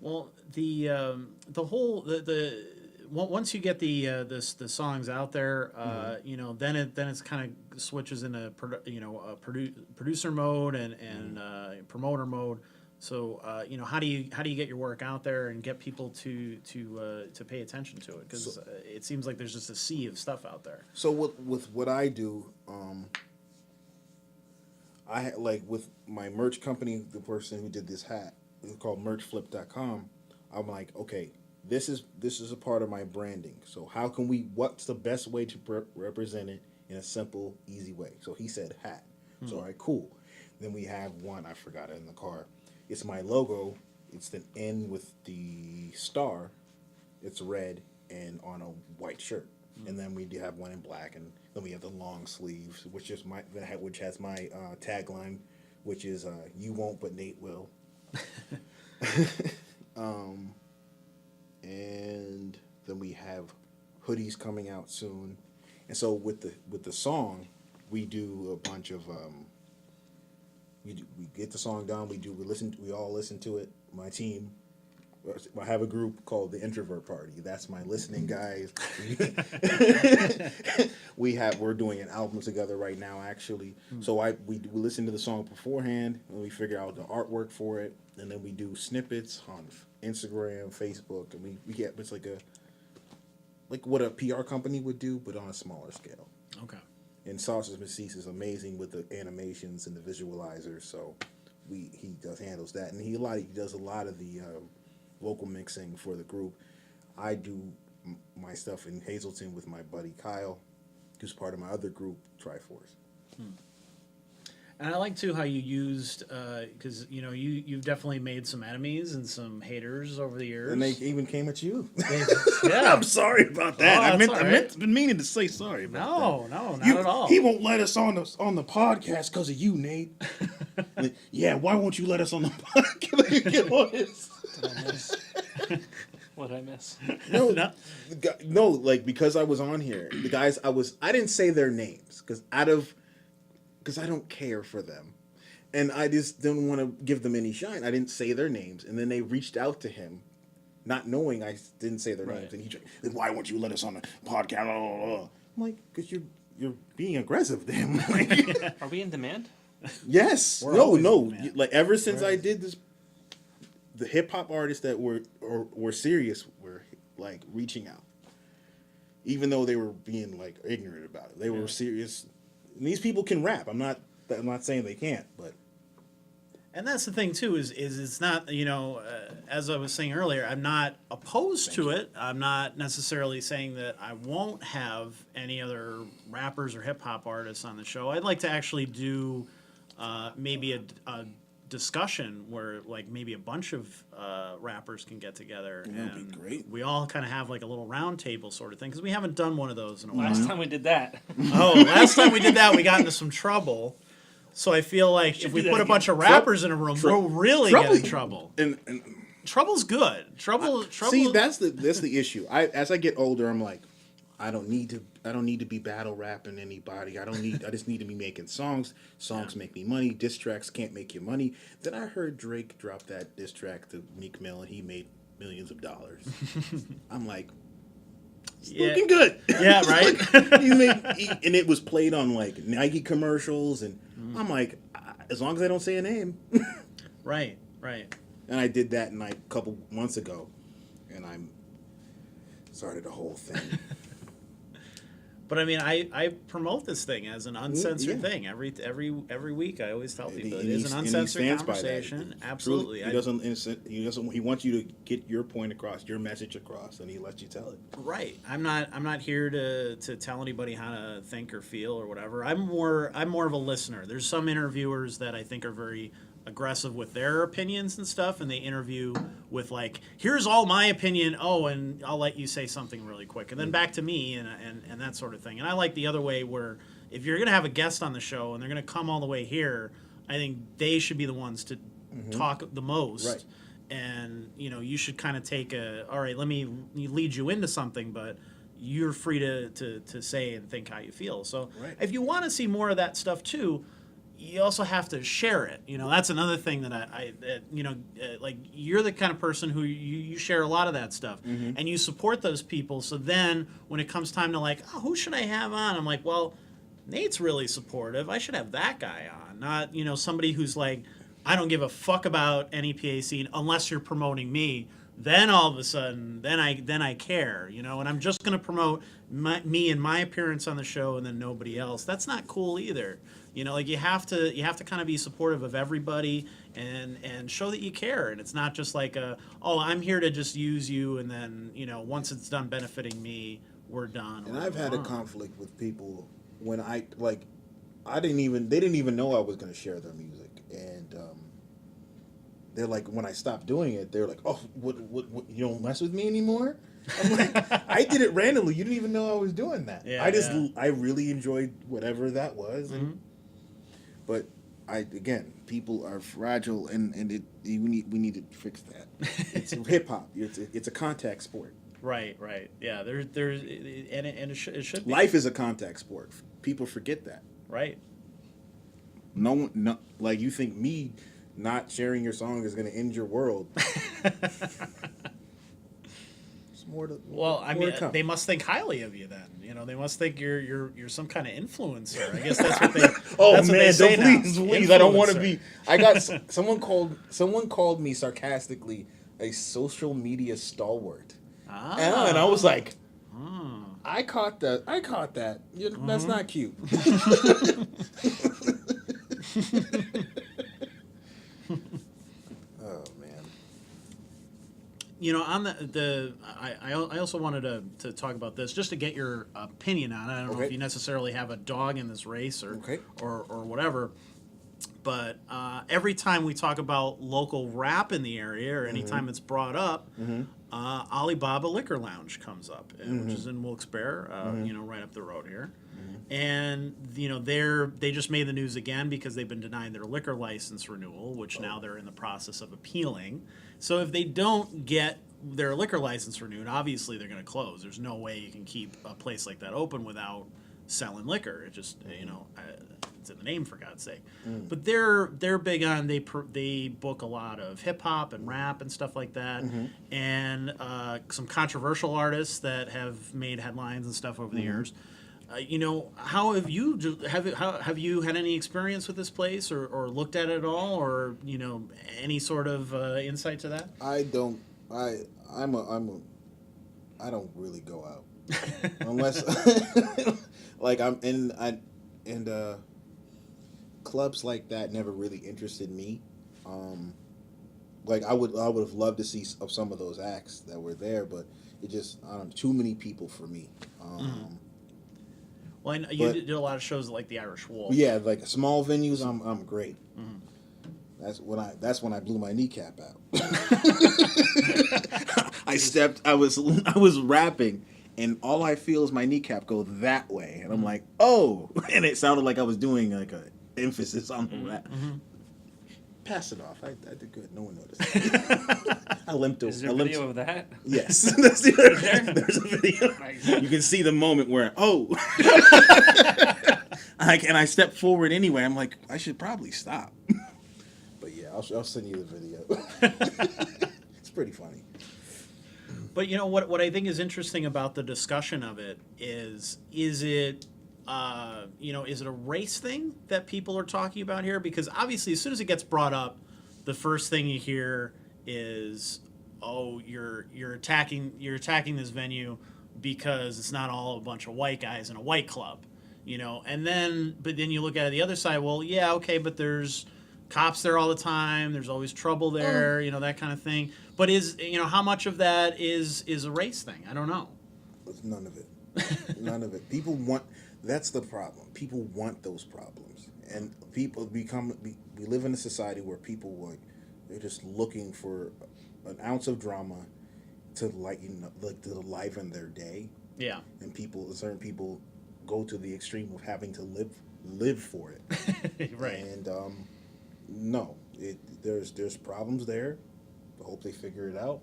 Well, the whole once you get the songs out there, then it's kind of switches into producer mode and promoter mode. So how do you get your work out there and get people to pay attention to it? Because it seems like there's just a sea of stuff out there. So with what I do, I like with my merch company, the person who did this hat, it's called merchflip.com. I'm like, okay, this is a part of my branding. So what's the best way to represent it in a simple, easy way? So he said hat. So all right, cool. Then we have one, I forgot it in the car. It's my logo. It's the N with the star. It's red and on a white shirt. And then we do have one in black, and then we have the long sleeves, which has my tagline, which is "You won't, but Nate will." And then we have hoodies coming out soon. And so with the song, we do a bunch of we get the song done. We all listen to it. My team. I have a group called the Introvert Party. That's my listening guys. We're doing an album together right now, actually. So we listen to the song beforehand, and we figure out the artwork for it, and then we do snippets on Instagram, Facebook, and we get it's like what a PR company would do, but on a smaller scale. Okay. And Sauce Is Matisse is amazing with the animations and the visualizers, so he handles that, and he does a lot of the vocal mixing for the group. I do my stuff in Hazleton with my buddy Kyle, who's part of my other group, Triforce. And I like too how you used because you've definitely made some enemies and some haters over the years. And they even came at you. Yeah. I'm sorry about that. Oh, I've been meaning to say sorry about that. No, not at all. He won't let us on the podcast because of you, Nate. Yeah, why won't you let us on the podcast? What did I miss? No, like because I was on here, the guys I didn't say their names because I don't care for them, and I just didn't want to give them any shine. I didn't say their names, and then they reached out to him, not knowing I didn't say their names, and then why won't you let us on the podcast? I'm like, because you're being aggressive, then. Like, Are we in demand? yes, We're no. Like ever since I did this, the hip hop artists that were serious were like reaching out, even though they were being like ignorant about it. They were serious. And these people can rap. I'm not saying they can't, but. And that's the thing too is it's not as I was saying earlier, I'm not opposed to it. I'm not necessarily saying that I won't have any other rappers or hip hop artists on the show. I'd like to actually do maybe a discussion where like maybe a bunch of rappers can get together That'd be great. we all kind of have like a little round table sort of thing because we haven't done one of those in a while. Last time we did that. Last time we did that we got into some trouble So I feel like if do we that put a again. bunch of rappers in a room, we'll really get in trouble. And Trouble's good. Trouble. see, that's the issue. As I get older, I'm like, I don't need to be battle rapping anybody. I just need to be making songs. Songs make me money. Diss tracks can't make you money. Then I heard Drake drop that diss track to Meek Mill, and he made millions of dollars. I'm like, it's looking good. Yeah, right. And it was played on like Nike commercials, and I'm like, as long as I don't say a name. Right. And I did that a couple months ago, and I started a whole thing. But I mean, I promote this thing as an uncensored Yeah. thing every week. I always tell people it And is he- an and he uncensored stands by that. conversation. It's Absolutely. truly- He wants you to get your point across, your message across, and he lets you tell it. Right. I'm not here to tell anybody how to think or feel or whatever. I'm more of a listener. There's some interviewers that I think are very aggressive with their opinions and stuff, and they interview with like, here's all my opinion, and I'll let you say something really quick, and then back to me and that sort of thing. And I like the other way, where if you're gonna have a guest on the show and they're gonna come all the way here, I think they should be the ones to talk the most. Right. And you should kind of take all right, let me lead you into something, but you're free to say and think how you feel. So Right. if you want to see more of that stuff too, you also have to share it. That's another thing that like, you're the kind of person who you share a lot of that stuff, and you support those people. So then when it comes time to like, who should I have on? I'm like, well, Nate's really supportive. I should have that guy on, not somebody who's like, I don't give a fuck about NEPA Scene unless you're promoting me. Then all of a sudden, then I care, and I'm just going to promote me and my appearance on the show, and then nobody else. That's not cool either. Like, you have to kind of be supportive of everybody and show that you care. And it's not just like I'm here to just use you, and then once it's done benefiting me, we're done. And I've had a conflict with people when they didn't even know I was going to share their music, and they're like, when I stopped doing it, they're like, oh, what, you don't mess with me anymore? I'm like, I did it randomly. You didn't even know I was doing that. Yeah, I really enjoyed whatever that was. But people are fragile, and we need to fix that. It's hip hop. It's a contact sport. Right. Yeah, there's and it should be. Life is a contact sport. People forget that. Right. No, like, you think me not sharing your song is going to end your world. Well, I mean, they must think highly of you then. They must think you're some kind of influencer. I guess that's what they. Oh, that's what man, they say please! now. I don't want to Influencer. be. I got someone called me sarcastically a social media stalwart, and I was like, I caught that. That's not cute. Oh man. On I also wanted to talk about this, just to get your opinion on it. I don't know if you necessarily have a dog in this race or whatever, but every time we talk about local rap in the area, or anytime it's brought up, Alibaba Liquor Lounge comes up, which is in Wilkes-Barre, right up the road here. And they just made the news again because they've been denied their liquor license renewal, which now they're in the process of appealing. So if they don't get their liquor license renewed, obviously they're going to close. There's no way you can keep a place like that open without selling liquor. It just it's in the name, for God's sake. But they're big on, they book a lot of hip hop and rap and stuff like that, and some controversial artists that have made headlines and stuff over the years. How have you had any experience with this place, or looked at it at all, or any sort of insight to that? I don't. I don't really go out unless like clubs like that never really interested me. Like I would have loved to see some of those acts that were there, but it just too many people for me. Well, you did a lot of shows like the Irish Wolf. Yeah, like small venues, I'm great. That's when I blew my kneecap out. I was rapping, and all I feel is my kneecap go that way, and I'm like, oh, and it sounded like I was doing like a emphasis on the rap. Pass it off. I did good. No one noticed. I limped over. Is there a video of that? Yes. There's a video. Nice. You can see the moment where, and I stepped forward anyway. I'm like, I should probably stop. But yeah, I'll send you the video. It's pretty funny. But you know what I think is interesting about the discussion of it is it is it a race thing that people are talking about here? Because obviously, as soon as it gets brought up, the first thing you hear is, "Oh, you're attacking this venue because it's not all a bunch of white guys in a white club," And then you look at it the other side. Well, yeah, okay, but there's cops there all the time. There's always trouble there, that kind of thing. But how much of that is a race thing? I don't know. None of it. None of it. People want. That's the problem. People want those problems, and people we live in a society where people they're just looking for an ounce of drama to to liven their day. Yeah. And certain people go to the extreme of having to live for it. Right. And no, there's problems there. I hope they figure it out.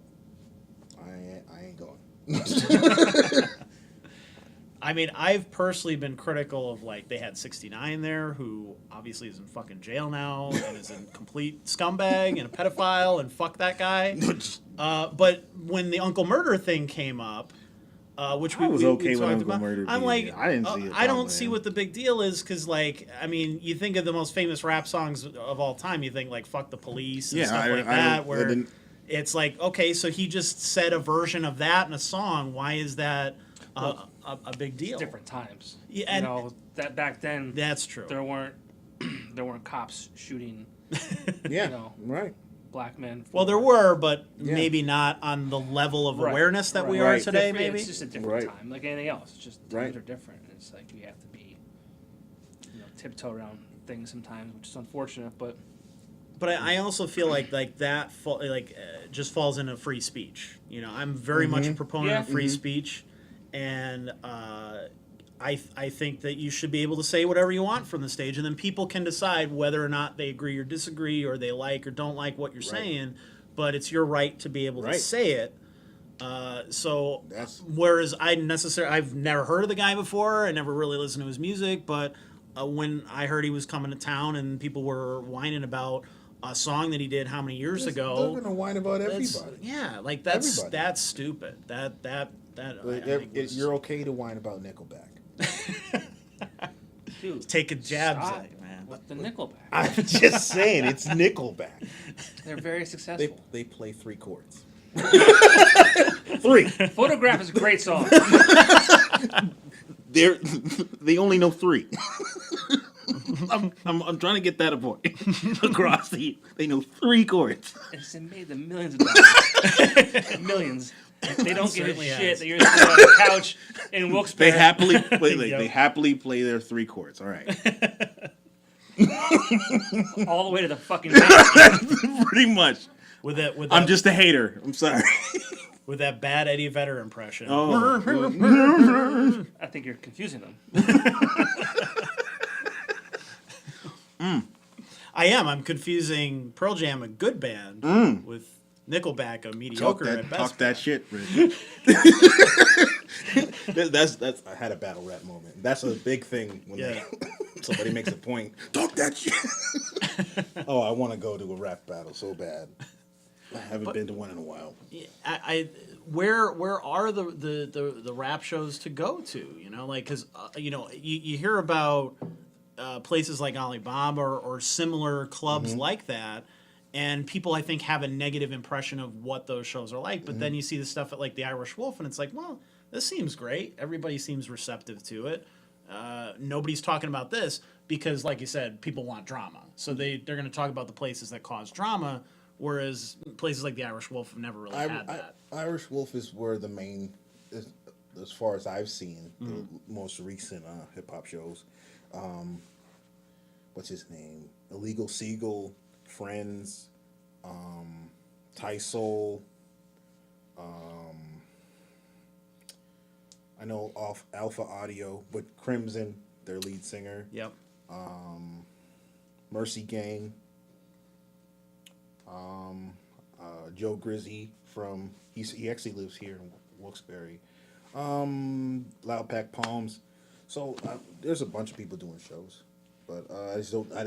I ain't going. I mean, I've personally been critical of they had 69 there, who obviously is in fucking jail now and is a complete scumbag and a pedophile, and fuck that guy. But when the Uncle Murder thing came up, which I was okay with Uncle about, Murder. I'm like, I didn't see it. I don't see what the big deal is, because you think of the most famous rap songs of all time, you think "Fuck the Police" and stuff like that, where it's like, okay, so he just said a version of that in a song. Why is that a big deal? It's different times. Yeah, and that back then. That's true. There weren't cops shooting. Yeah, right. Black men. Well, there were, but maybe not on the level of awareness that we are today. Maybe it's just a different time, like anything else. It's just times are different. It's like you have to be, tiptoe around things sometimes, which is unfortunate, but. But I also feel like that just falls into free speech. I'm very much a proponent of free speech, and I think that you should be able to say whatever you want from the stage, and then people can decide whether or not they agree or disagree, or they like or don't like what you're saying. But it's your right to be able to say it. Whereas I've never heard of the guy before. I never really listened to his music, but when I heard he was coming to town and people were whining about a song that he did how many years ago. They're gonna whine about everybody. That's stupid. You're okay to whine about Nickelback. Dude, taking jabs stop at you, man. with the Nickelback. I'm just saying, it's Nickelback. They're very successful. They play 3 chords. 3. Photograph is a great song. They only know 3. I'm trying to get that point across. They know 3 chords. It's made them millions of dollars. Millions. They don't give a shit that you're sitting on the couch in Wilkes-Barre. They happily play their 3 chords. All right. All the way to the fucking bank. Pretty much. With that, I'm just a hater. I'm sorry. With that bad Eddie Vedder impression. Oh. I think you're confusing them. I am. I'm confusing Pearl Jam, a good band, with Nickelback, a mediocre at best. Talk that shit, Rich. That's I had a battle rap moment. That's a big thing when somebody makes a point. Talk that shit. Oh, I want to go to a rap battle so bad. I haven't been to one in a while. Where are the rap shows to go to? Because you hear about places like Alibaba or similar clubs like that, and people I think have a negative impression of what those shows are like. But then you see the stuff at the Irish Wolf, and it's like, well, this seems great. Everybody seems receptive to it. Nobody's talking about this because, like you said, people want drama, so they're going to talk about the places that cause drama. Whereas places like the Irish Wolf have never really had that. Irish Wolf is where the main, as far as I've seen, the most recent hip hop shows. What's his name? Illegal Seagull, Friends, Ty Soul. I know Alpha Audio with Crimson, their lead singer. Yep. Mercy Gang, Joe Grizzy from he actually lives here in Wilkes-Barre, Loud Pack Palms. So there's a bunch of people doing shows, but I just don't. I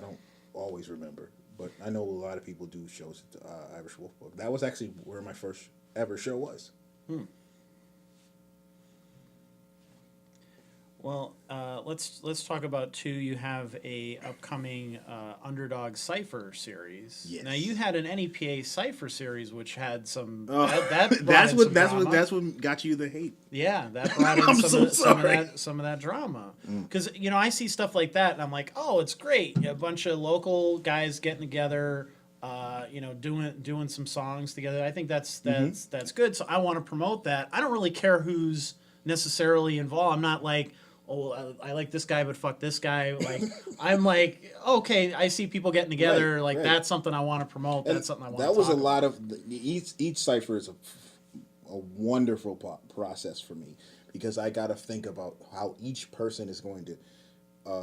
don't always remember. But I know a lot of people do shows at Irish Wolf Book. That was actually where my first ever show was. Well, let's talk about too. You have a upcoming Underdog Cypher series. Yes. Now you had an NEPA Cypher series, which had some. That's what got you the hate. Yeah, that brought in some of that drama. Because I see stuff like that, and I'm like, oh, it's great. A bunch of local guys getting together, doing some songs together. I think that's good. So I want to promote that. I don't really care who's necessarily involved. I'm not like, oh, I like this guy, but fuck this guy. Like, I'm like, okay, I see people getting together. Right. That's something I want to promote. That's something I want to talk about. That was a lot of, each cipher is a wonderful process for me, because I got to think about how each person is going to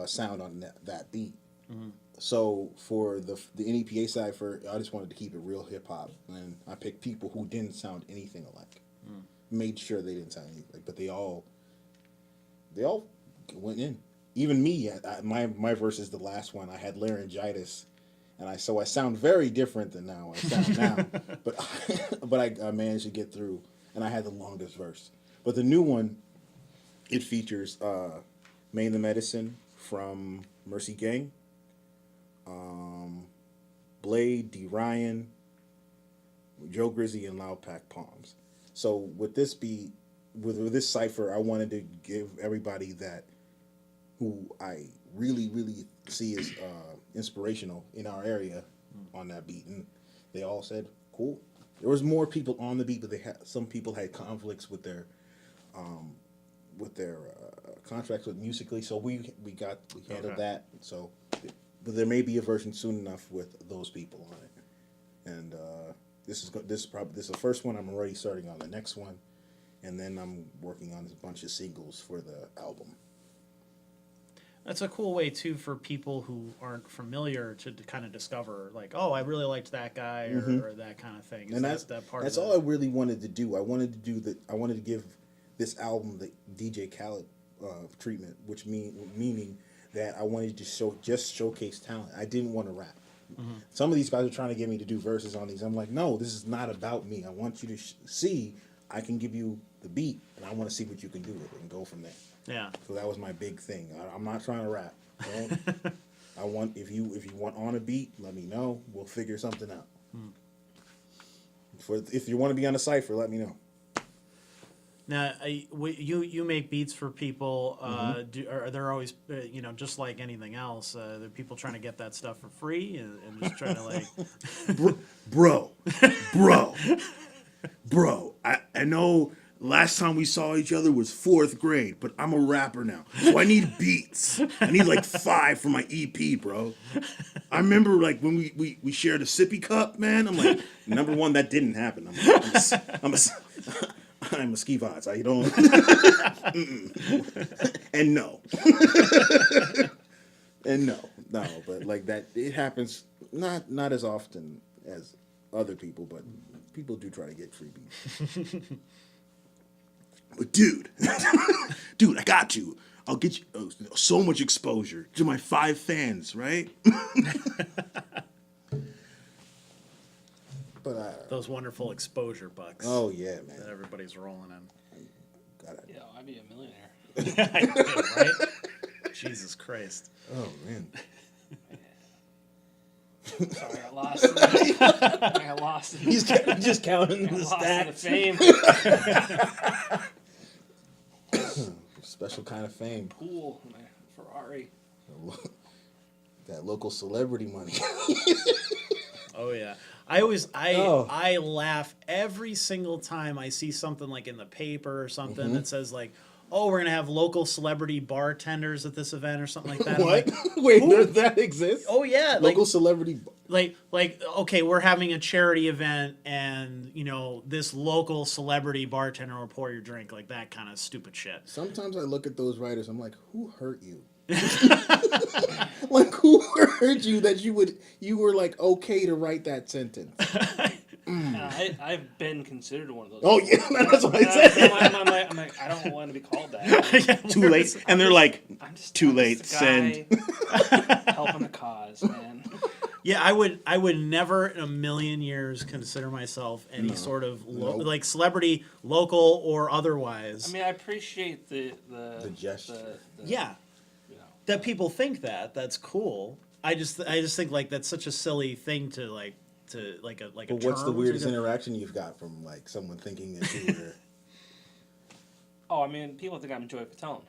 sound on that beat. Mm-hmm. So for the NEPA cipher, I just wanted to keep it real hip hop, and I picked people who didn't sound anything alike. Made sure they didn't sound anything, but they all went in. Even me, my verse is the last one. I had laryngitis, and I sound very different than now. I sound now, but I managed to get through, and I had the longest verse. But the new one, it features Maine the Medicine from Mercy Gang, Blade, D. Ryan, Joe Grizzy, and Loud Pack Palms. So with this beat, with this cipher, I wanted to give everybody that who I really, really see as inspirational in our area on that beat, and they all said cool. There was more people on the beat, but some people had conflicts with their contracts with Musically, so we handled that. So, but there may be a version soon enough with those people on it, and. This is the first one. I'm already starting on the next one, and then I'm working on a bunch of singles for the album. That's a cool way too for people who aren't familiar to kind of discover, like, oh, I really liked that guy or that kind of thing. And that's all I really wanted to do. I wanted to give this album the DJ Khaled treatment, which meaning that I wanted to showcase talent. I didn't want to rap. Mm-hmm. Some of these guys are trying to get me to do verses on these. I'm like, no, this is not about me. I want you to see I can give you the beat, and I want to see what you can do with it and go from there. Yeah. So that was my big thing. I'm not trying to rap. Right? I want if you want on a beat, let me know. We'll figure something out. If you want to be on a cipher, let me know. Now, you make beats for people. Are there always, just like anything else, there are people trying to get that stuff for free and just trying to like... Bro, I know last time we saw each other was 4th grade, but I'm a rapper now, so I need beats. I need like 5 for my EP, bro. I remember like when we shared a sippy cup, man. I'm like, number one, that didn't happen. I'm a ski vibes. I don't. And no. And no, but like that, it happens not as often as other people, but people do try to get free beats. But dude, I got you. I'll get you so much exposure to my 5 fans, right? But those wonderful exposure bucks. Oh yeah, man. That everybody's rolling in. Yeah, I'd be a millionaire. I know, right? Jesus Christ. Oh man. Sorry, I lost. I got lost. He's just counting the Lost in stacks. the fame. Special kind of fame. Pool, my Ferrari. That local celebrity money. Oh yeah. I laugh every single time I see something like in the paper or something that says like, oh, we're gonna have local celebrity bartenders at this event or something like that. What? Like, Wait, that exists? oh yeah, Local celebrity. like okay, we're having a charity event and this local celebrity bartender will pour your drink, like that kind of stupid shit. Sometimes I look at those writers. I'm like, who hurt you? Like, who heard you that you were like okay to write that sentence? I've been considered one of those. Oh people. yeah, that's what I said. I'm like, I don't want to be called that. Too late. And they're like, I'm just too I'm late. just a Send. guy helping the cause, man. Yeah, I would never in a million years consider myself any sort of like celebrity, local or otherwise. I mean, I appreciate the gesture. Yeah, You know. that people think that's cool. I just think like that's such a silly thing to like a But what's the term weirdest to- interaction you've got from like someone thinking that you were? Oh, I mean, people think I'm Joey Fatone.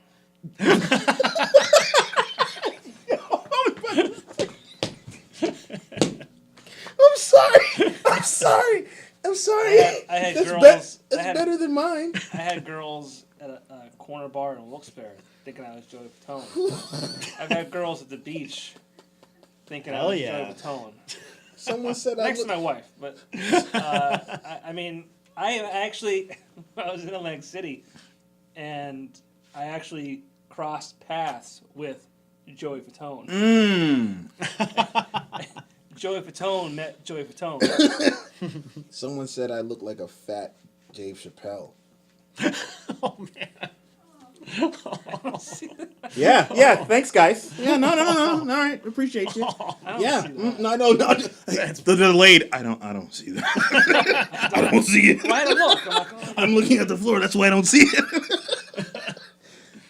I'm sorry. I had That's girls. That's I had, better than mine. I had girls at a corner bar in Wilkes-Barre thinking I was Joey Fatone. I've had girls at the beach thinking I Hell was yeah. Joey Fatone. Someone said I Next to look. my wife, but I mean, I actually I was in Atlantic City, and I actually crossed paths with Joey Fatone. Joey Fatone met Joey Fatone. Someone said I look like a fat Dave Chappelle. Oh man. Yeah. Thanks, guys. Yeah, no. All right, appreciate you. I don't Yeah, see that. no. The delayed. I don't see that. I don't see it. Well, I had to look. I'm like, oh, I'm looking at the floor. That's why I don't see it.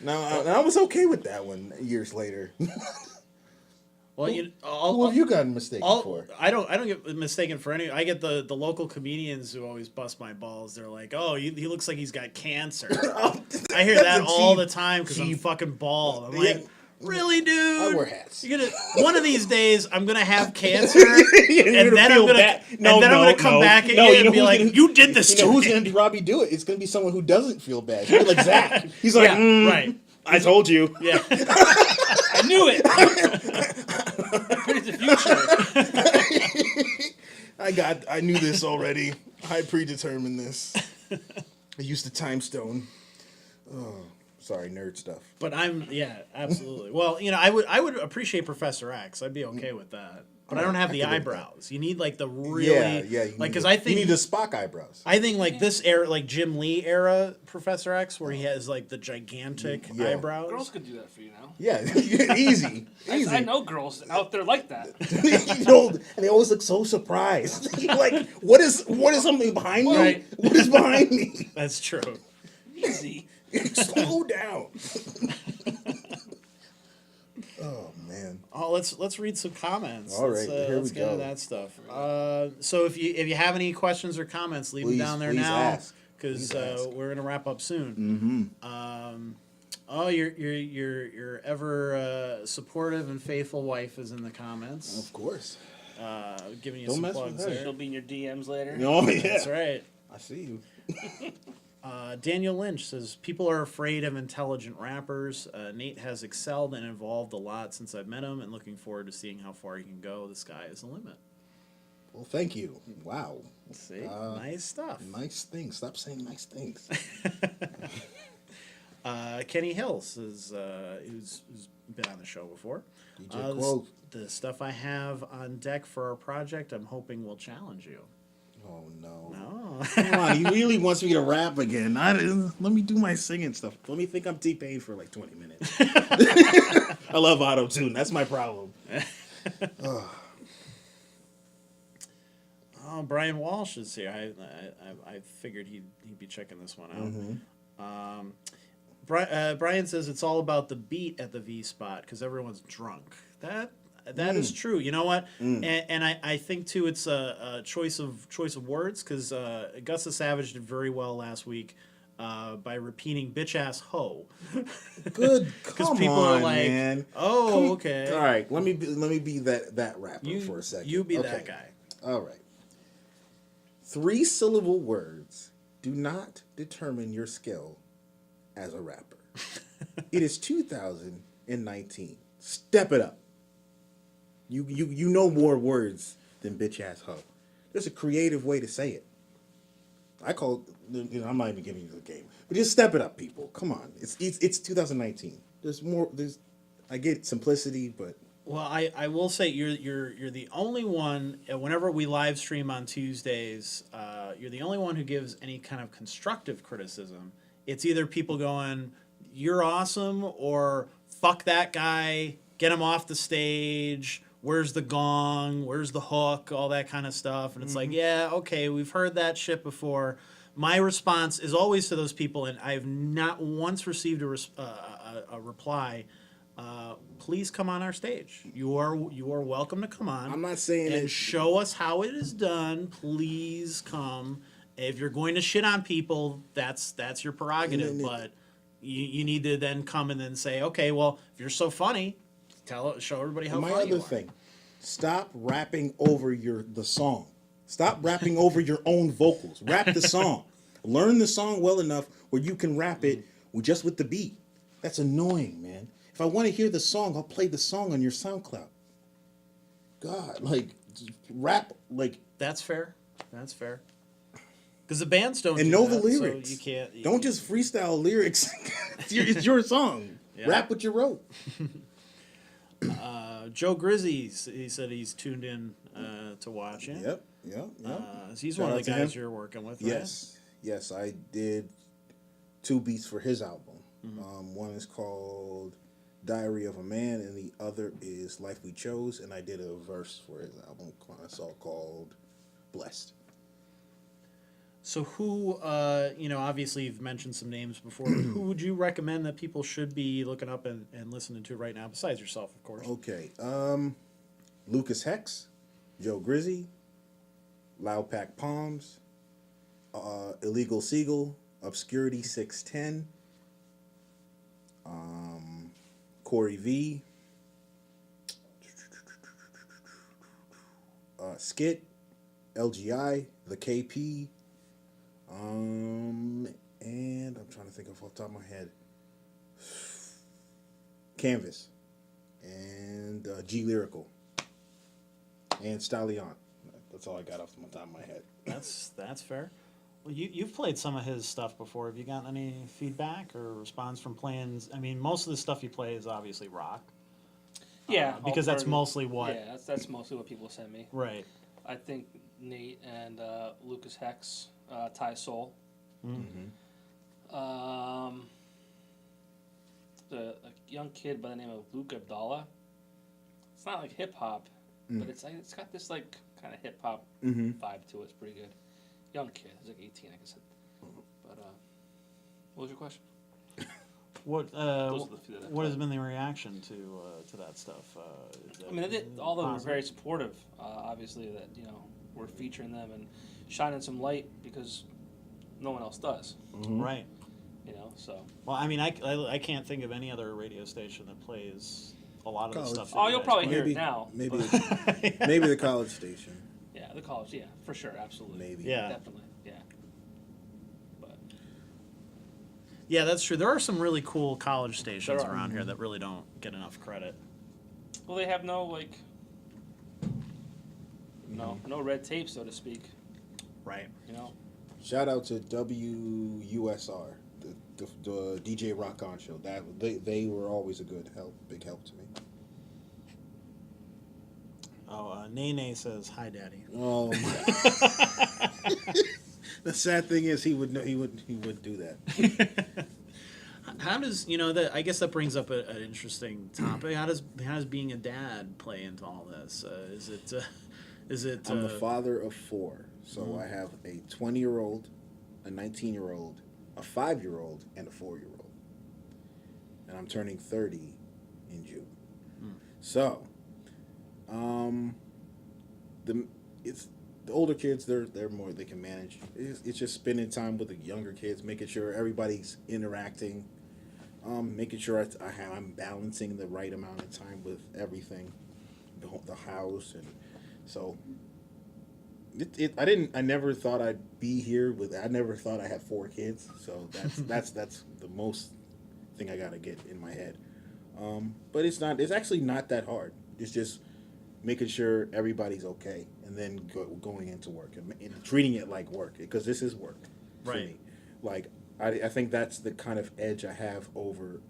No, I was okay with that one years later. Well, Who have you gotten mistaken for? I don't get mistaken for any. I get the local comedians who always bust my balls. They're like, "Oh, he looks like he's got cancer." I hear that all the time because I'm fucking bald. I'm like, really, dude? I wear hats. You're gonna one of these days I'm gonna have cancer, and then I'm gonna come back at you and be like, "You did this You know to who's me." gonna probably do it? It's gonna be someone who doesn't feel bad. He'll be like Zach. He's like, Yeah, right. I told you. Yeah. I knew it. Predicted the future. I knew this already. I predetermined this. I used the time stone. Oh, sorry, nerd stuff. But absolutely. Well, I would appreciate Professor X. I'd be okay with that. But I don't have the eyebrows. You need like the really because I think you need the Spock eyebrows. I think like this era, like Jim Lee era Professor X, where he has like the gigantic eyebrows. Girls could do that for you now. Yeah, easy. I know girls out there like that. And they always look so surprised. Like, what is something behind me? Right. What is behind me? That's true. Easy. Slow down. Oh man. Oh, let's read some comments. All right, here let's we get into go. that stuff. So if you have any questions or comments, leave them down there please now ask. because Please ask. we're gonna wrap up soon. Your ever supportive and faithful wife is in the comments. Of course. Giving you Don't some mess with plugs her. there. She'll be in your DMs later. Oh yeah. That's right. I see you. Daniel Lynch says, people are afraid of intelligent rappers. Nate has excelled and evolved a lot since I've met him and looking forward to seeing how far he can go. The sky is the limit. Well, thank you. Wow. See? Nice stuff. Nice things. Stop saying nice things. Kenny Hill says, who's been on the show before. DJ Quote. The stuff I have on deck for our project, I'm hoping will challenge you. Oh no. No. Come on, he really wants me to rap again. Let me do my singing stuff. Let me think I'm T-Pain for like 20 minutes. I love auto-tune. That's my problem. Oh, Brian Walsh is here. I figured he'd be checking this one out. Brian says it's all about the beat at the V spot because everyone's drunk. That is true. You know what? And I think too it's a choice of words because Augusta Savage did very well last week by repeating "bitch ass hoe." Good. Because Come people on, are like, man. "Oh, okay." All right. Let me be that rapper for a second. You be Okay. that guy. All right. 3-syllable words do not determine your skill as a rapper. It is 2019. Step it up. You know more words than bitch ass hoe. There's a creative way to say it. I call I'm not even giving you the game, but just step it up, people. Come on, it's 2019. There's more. I get simplicity, but Well, I will say you're the only one. Whenever we live stream on Tuesdays, you're the only one who gives any kind of constructive criticism. It's either people going, "You're awesome," or "Fuck that guy, get him off the stage. Where's the gong? Where's the hook?" All that kind of stuff. And it's like, yeah, okay, we've heard that shit before. My response is always to those people, and I've not once received a reply. Please come on our stage. You are welcome to come on. I'm not saying and it. show us how it is done. Please come. If you're going to shit on people, that's your prerogative. And then But you need to then come and then say, okay, well, if you're so funny, show everybody how My funny you other are. thing, stop rapping over the song. Stop rapping over your own vocals. Rap the song. Learn the song well enough where you can rap it just with the beat. That's annoying, man. If I want to hear the song, I'll play the song on your SoundCloud. God, like, rap, like, That's fair. That's fair. Because the bands don't and do know that, the lyrics. So you can't. Don't just freestyle lyrics. It's your song. Yeah. Rap what you wrote. Joe Grizzy, he said he's tuned in to watch it. Yep. He's Shout one of out the to guys him. you're working with, right? Yes, I did 2 beats for his album. One is called Diary of a Man, and the other is Life We Chose, and I did a verse for his album called Blessed. So who, obviously you've mentioned some names before, but who would you recommend that people should be looking up and listening to right now, besides yourself, of course? Okay, Lucas Hex, Joe Grizzy, Loud Pack Palms, Illegal Seagull, Obscurity 610, Corey V, Skit, LGI, The KP, and I'm trying to think of off the top of my head, Canvas, and G Lyrical, and Stallion. That's all I got off the top of my head. That's fair. Well, you've played some of his stuff before. Have you gotten any feedback or response from playing? I mean, most of the stuff you play is obviously rock. Yeah, Because that's alternative. mostly what. Yeah, that's mostly what people send me. Right. I think Nate and Lucas Hex, Ty Soul. A young kid by the name of Luke Abdallah. It's not like hip hop, but it's got this like kind of hip hop vibe to it. It's pretty good. Young kid, he's like 18, like I said. But what was your question? What Those are the few that I what has played. been the reaction to that stuff? Is I mean, all of them were positive? very supportive. Obviously, that we're featuring them and shining some light because no one else does. Right. So. Well, I mean, I can't think of any other radio station that plays a lot of the College. stuff. that Oh, you you'll guys probably play. hear it now. Maybe maybe the college station. Yeah, the college. Yeah, for sure, absolutely. Maybe. Yeah. Definitely. Yeah. But Yeah, that's true. There are some really cool college stations There are. around here that really don't get enough credit. well, they have no no red tape, so to speak. Right. Shout out to WUSR, the DJ Rock On show. That they were always a big help to me. Oh, Nene says, "Hi, Daddy." Oh my! The sad thing is, he would do that. How does that? I guess that brings up an interesting topic. How does being a dad play into all this? Is it? I'm the father of 4, so I have a 20-year-old, a 19-year-old, a 5-year-old, and a 4-year-old, and I'm turning 30 in June. So, the older kids, they're more, they can manage. It's just spending time with the younger kids, making sure everybody's interacting, making sure I'm balancing the right amount of time with everything, the house, and so. I never thought I'd be here I never thought I had 4 kids, so that's the most thing I gotta get in my head. But it's actually not that hard. It's just making sure everybody's okay, and then going into work and treating it like work, because this is work for Right. me. Like I think that's the kind of edge I have over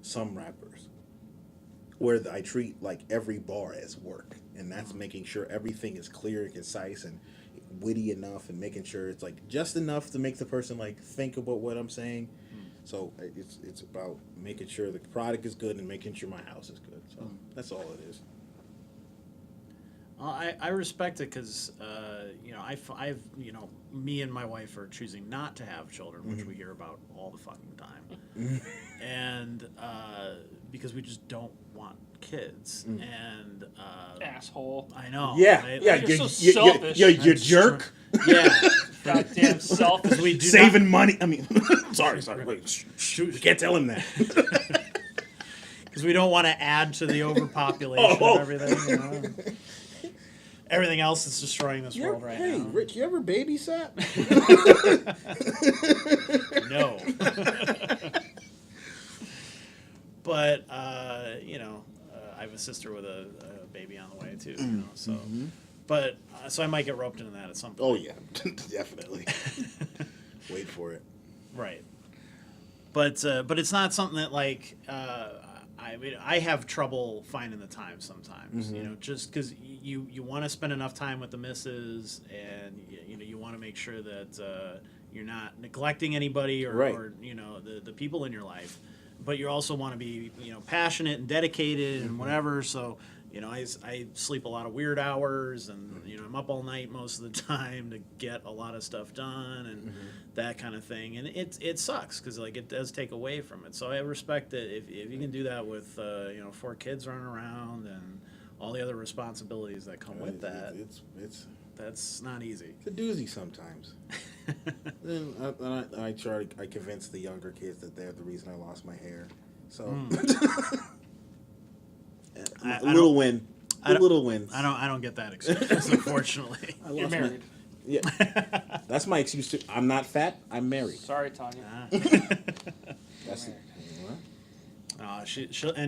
some rappers. where I treat like every bar as work, and that's making sure everything is clear and concise and witty enough, and making sure it's like just enough to make the person like think about what I'm saying. So it's about making sure the product is good and making sure my house is good. So that's all it is. I respect it because, I've, me and my wife are choosing not to have children, which we hear about all the fucking time. And because we just don't want kids. And Asshole. I know. Yeah, right? yeah, You're you so selfish. you jerk. Yeah. Goddamn selfish. We do Saving money. I mean, sorry. Wait, you can't tell him that. because we don't want to add to the overpopulation of everything. Everything else that's destroying this world right hey, now. Rich, you ever babysat? No. But, I have a sister with a baby on the way, too. So, but, so I might get roped into that at some point. Oh yeah, definitely. Wait for it. Right. But it's not something that, like, I have trouble finding the time sometimes, just because you want to spend enough time with the missus, and you want to make sure that you're not neglecting anybody or, Right. or the people in your life, but you also want to be passionate and dedicated and whatever. So I sleep a lot of weird hours, and I'm up all night most of the time to get a lot of stuff done and that kind of thing, and it sucks because like it does take away from it. So I respect that if you can do that with 4 kids running around and all the other responsibilities that come with that. It's That's not easy. a doozy sometimes. Then I convince the younger kids that they're the reason I lost my hair. So a little win. A little wins. I don't get that excuse, unfortunately. You're married. Yeah, that's my excuse too. I'm not fat. I'm married. Sorry, Tanya. That's it.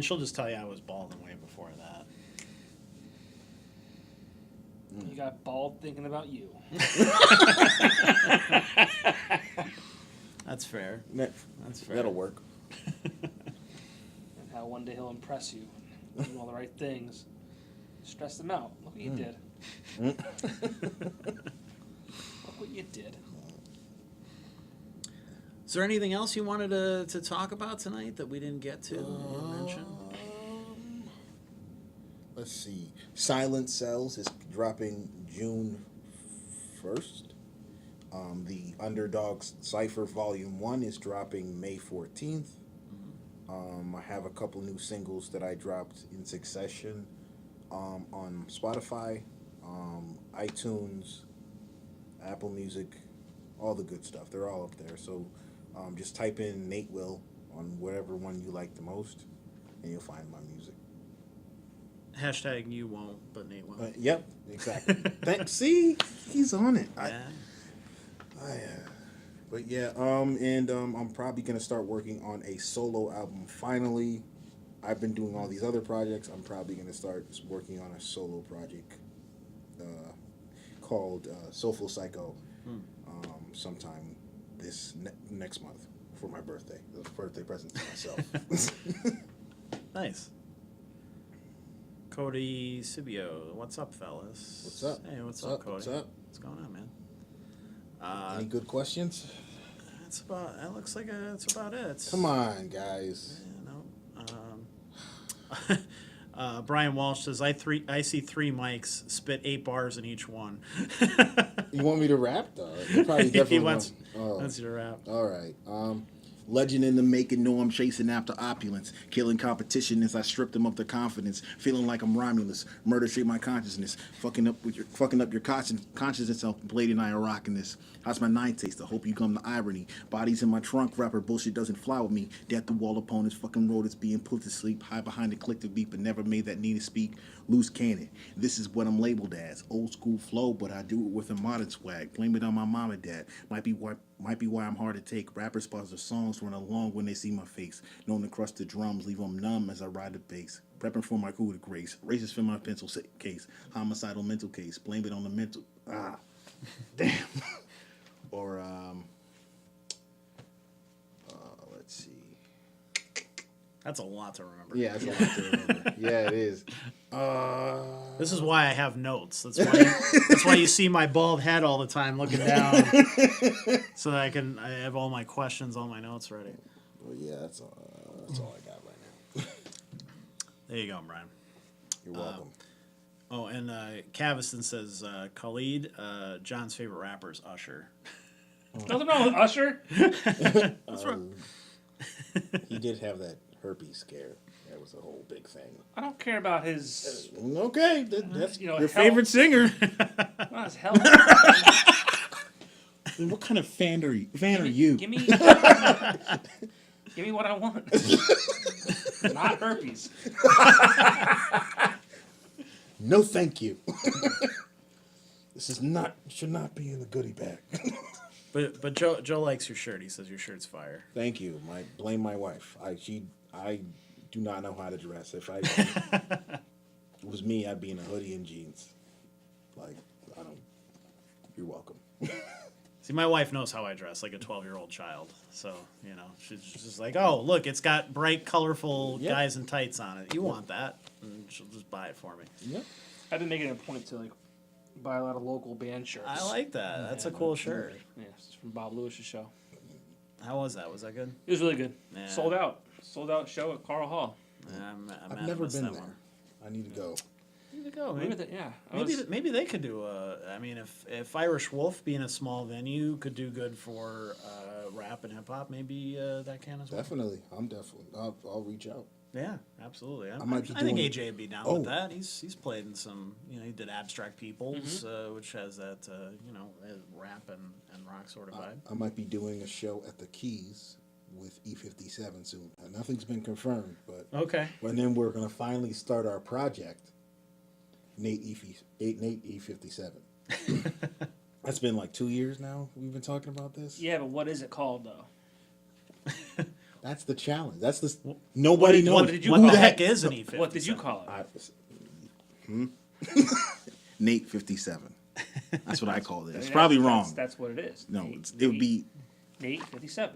She'll just tell you I was balding way before that. You got bald thinking about you. That's fair. That's fair. That'll work. And how one day he'll impress you, doing all the right things. Stress them out. Look what you did. Look what you did. Is there anything else you wanted to talk about tonight that we didn't get to or mention? Let's see. Silent Cells is dropping June 1st. The Underdog Cypher Volume 1 is dropping May 14th. I have a couple new singles that I dropped in succession on Spotify, iTunes, Apple Music, all the good stuff. They're all up there. So just type in Nate Will on whatever one you like the most, and you'll find my music. Hashtag you won't, but Nate will. Yep, exactly. See, he's on it. Yeah. But yeah, I'm probably gonna start working on a solo album. Finally, I've been doing all these other projects. I'm probably gonna start working on a solo project called Soulful Psycho sometime this next month for my birthday. It's a birthday present to myself. Nice. Cody Sibio, what's up, fellas? What's up? Hey, what's up, Cody? What's up? What's going on, man? Any good questions? That looks like that's about it. Come on, guys. Yeah, no. Brian Walsh says, I see 3 mics, spit 8 bars in each one. You want me to rap though? You probably definitely He wants you to rap. All right. Legend in the making, know I'm chasing after opulence. Killing competition as I strip them of their confidence. Feeling like I'm Romulus. Murder shape my consciousness. Fucking up your consciousness of Blade and I are rocking this. How's my 9 taste? I hope you come to irony. Bodies in my trunk, rapper bullshit doesn't fly with me. Death the wall opponents, fucking road is being put to sleep. High behind the collective beat, but never made that need to speak. Loose cannon. This is what I'm labeled as. Old school flow, but I do it with a modern swag. Blame it on my mom and dad. Might be why I'm hard to take. Rappers sponsor songs run along when they see my face. Known to crush the drums, leave them numb as I ride the bass. Prepping for my coup de grace. Racist in my pencil case. Homicidal mental case. Blame it on the mental. Damn. Or let's see. That's a lot to remember. Yeah, that's a lot to remember. Yeah, it is. This is why I have notes. That's why you see my bald head all the time looking down, so that I have all my questions, all my notes ready. Well, yeah, that's all I got right now. There you go, Brian. You're welcome. Oh, and Caviston says Khalid, John's favorite rapper is Usher. Nothing wrong with Usher. That's right. He did have that herpes scare. That was a whole big thing. I don't care about his, Okay, that's you know, Your health. favorite singer. Not his health. Then what kind of fan are you? Give me what I want. Not herpes. no, thank you. This should not be in the goodie bag. But Joe likes your shirt. He says your shirt's fire. Thank you. Blame my wife. I do not know how to dress. If it was me, I'd be in a hoodie and jeans. Like, I don't. You're welcome. See, my wife knows how I dress, like a 12-year-old child. So, you know, she's just like, oh, look, it's got bright, colorful guys in tights on it. You want that? And she'll just buy it for me. Yep. I've been making a point to, like, buy a lot of local band shirts. I like that. That's a cool shirt. Yeah, it's from Bob Lewis's show. How was that? Was that good? It was really good. Yeah. Sold out show at Carl Hall. Yeah, I've never been there. I need to go. You need to go. Maybe Maybe, yeah. maybe they could do a. I mean, if Irish Wolf being a small venue could do good for rap and hip hop, maybe that can as well. Definitely. I'll reach out. Yeah, absolutely. I might be think doing- AJ would be down Oh. with that. He's played in some. You know, he did Abstract Peoples, which has that rap and rock sort of vibe. I might be doing a show at the Keys with E57 soon. Nothing's been confirmed, but Okay. and then we're gonna finally start our project. Nate E57. That's been like 2 years now. We've been talking about this. Yeah, but what is it called though? That's the challenge. That's the nobody knows. what did you What call the it? heck is an E57? What did you call it? Nate 57. That's what I called it. It's probably wrong. That's what it is. No, Nate, it would be. Nate 57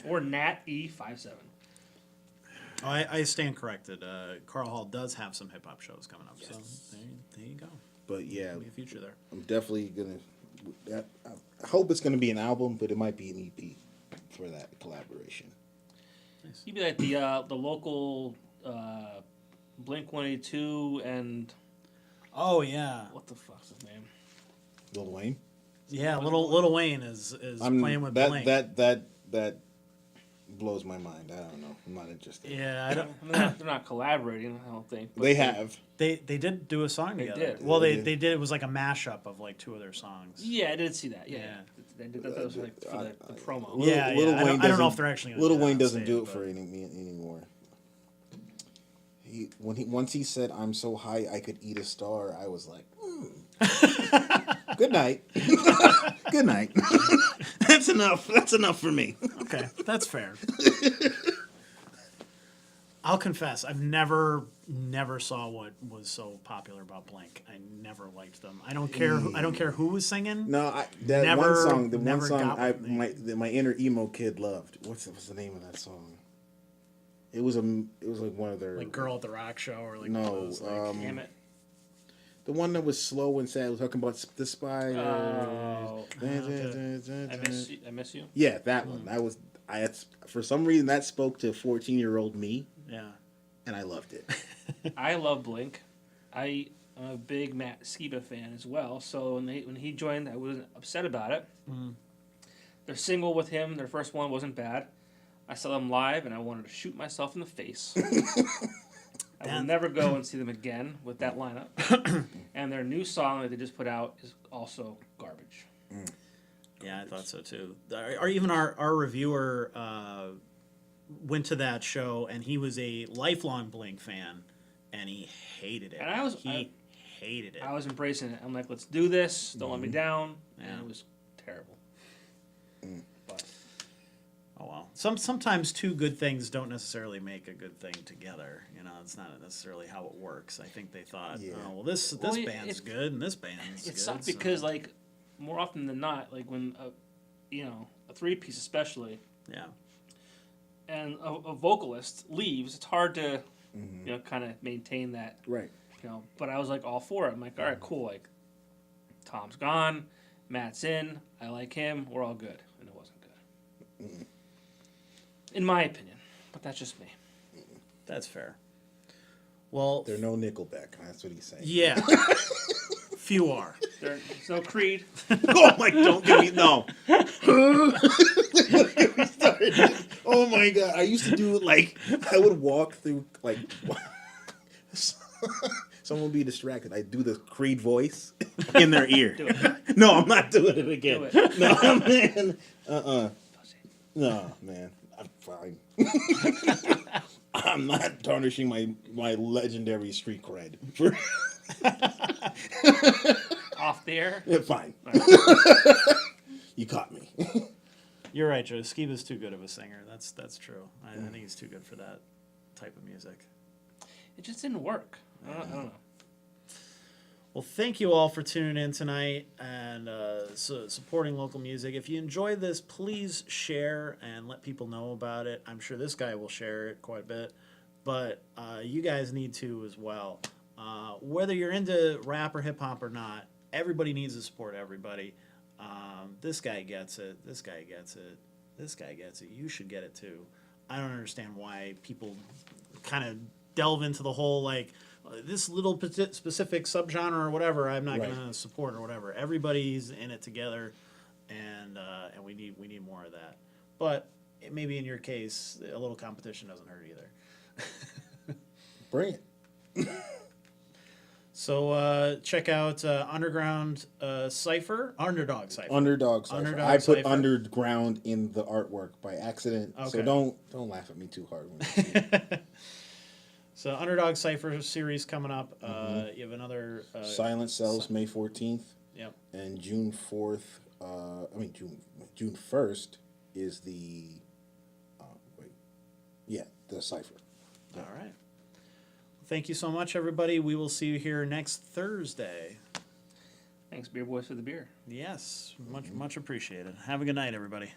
or Nat E57. Oh, I stand corrected. Carl Hall does have some hip hop shows coming up, so there you go. But yeah, There'll be a future there. I'm definitely gonna. I hope it's gonna be an album, but it might be an EP for that collaboration. You'd be like the local Blink 182 and Oh yeah, what the fuck's his name? Lil Wayne. yeah. Little Wayne is playing with that Blink. that blows my mind. I don't know. I'm not interested. Yeah, I don't. I mean, they're not collaborating. I don't think. But They have. They did do a song They together. did. Well, They they did. did. It was like a mashup of like two of their songs. Yeah, I did see that. Yeah, Yeah. They did that was like for the promo. Yeah, Lil I don't Wayne know if doesn't- they're actually gonna Lil do that Wayne on doesn't stage, do it but- for anymore. Once he said, "I'm so high I could eat a star," I was like, "Good night." Good night. That's enough. That's enough for me. Okay, that's fair. I'll confess, I've never saw what was so popular about Blink. I never liked them. I don't care. I don't care who was singing. No, the one song my inner emo kid loved. What's the name of that song? It was like one of their Like Girl at the Rock Show or like No, one of those, like, Damn it. the one that was slow and sad. Was talking about the spider. Oh, I miss you. Yeah, that one. That was for some reason that spoke to 14-year-old me, yeah. and I loved it. I love Blink. I'm a big Matt Skiba fan as well. So when he joined, I wasn't upset about it. Their single with him, their first one, wasn't bad. I saw them live, and I wanted to shoot myself in the face. I will never go and see them again with that lineup. And their new song that they just put out is also garbage. Yeah, I thought so too. Or even our reviewer went to that show, and he was a lifelong Blink fan, and he hated it. And he hated it. I was embracing it. I'm like, let's do this. Don't let me down. Yeah. And it was terrible. But Oh well. Sometimes two good things don't necessarily make a good thing together. You know, it's not necessarily how it works. I think they thought, Yeah. oh well, this Well, band's good and this band's good. it sucked so- because, like, more often than not, like when a 3-piece especially, yeah, and a vocalist leaves, it's hard to, kind of maintain that, Right. But I was like all for it. I'm like, all right, cool. Like, Tom's gone, Matt's in. I like him. We're all good, and it wasn't good, in my opinion. But that's just me. That's fair. Well, They're no Nickelback. That's what he's saying. yeah. Few are. There's no Creed. Oh my! Don't get me no. Oh my god! I used to do like I would walk through like someone would be distracted. I do the Creed voice in their ear. Do it. No, I'm not doing it again. Do it. No, man. No, man. I'm fine. I'm not tarnishing my legendary street cred. Off the air. Yeah, fine. You caught me. You're right, Joe. Skiba's too good of a singer. That's true. I think he's too good for that type of music. It just didn't work. I don't know. Well, thank you all for tuning in tonight and supporting local music. If you enjoyed this, please share and let people know about it. I'm sure this guy will share it quite a bit, but you guys need to as well. Whether you're into rap or hip hop or not, everybody needs to support everybody. This guy gets it. This guy gets it. This guy gets it. You should get it too. I don't understand why people kind of delve into the whole like this little specific subgenre or whatever. I'm not Right. going to support or whatever. Everybody's in it together, and we need more of that. But maybe in your case, a little competition doesn't hurt either. Bring it. So check out Underdog Cypher. Underdog Cypher. Underdog I put Cypher. underground in the artwork by accident, so Okay. don't laugh at me too hard. When you see it. So Underdog Cypher series coming up. You have another. Silent Cells, May 14th, Yep. and June 4th. June 1st is the. The Cypher. All right. Thank you so much, everybody. We will see you here next Thursday. Thanks, Beer Boys, for the beer. Yes, much appreciated. Have a good night, everybody.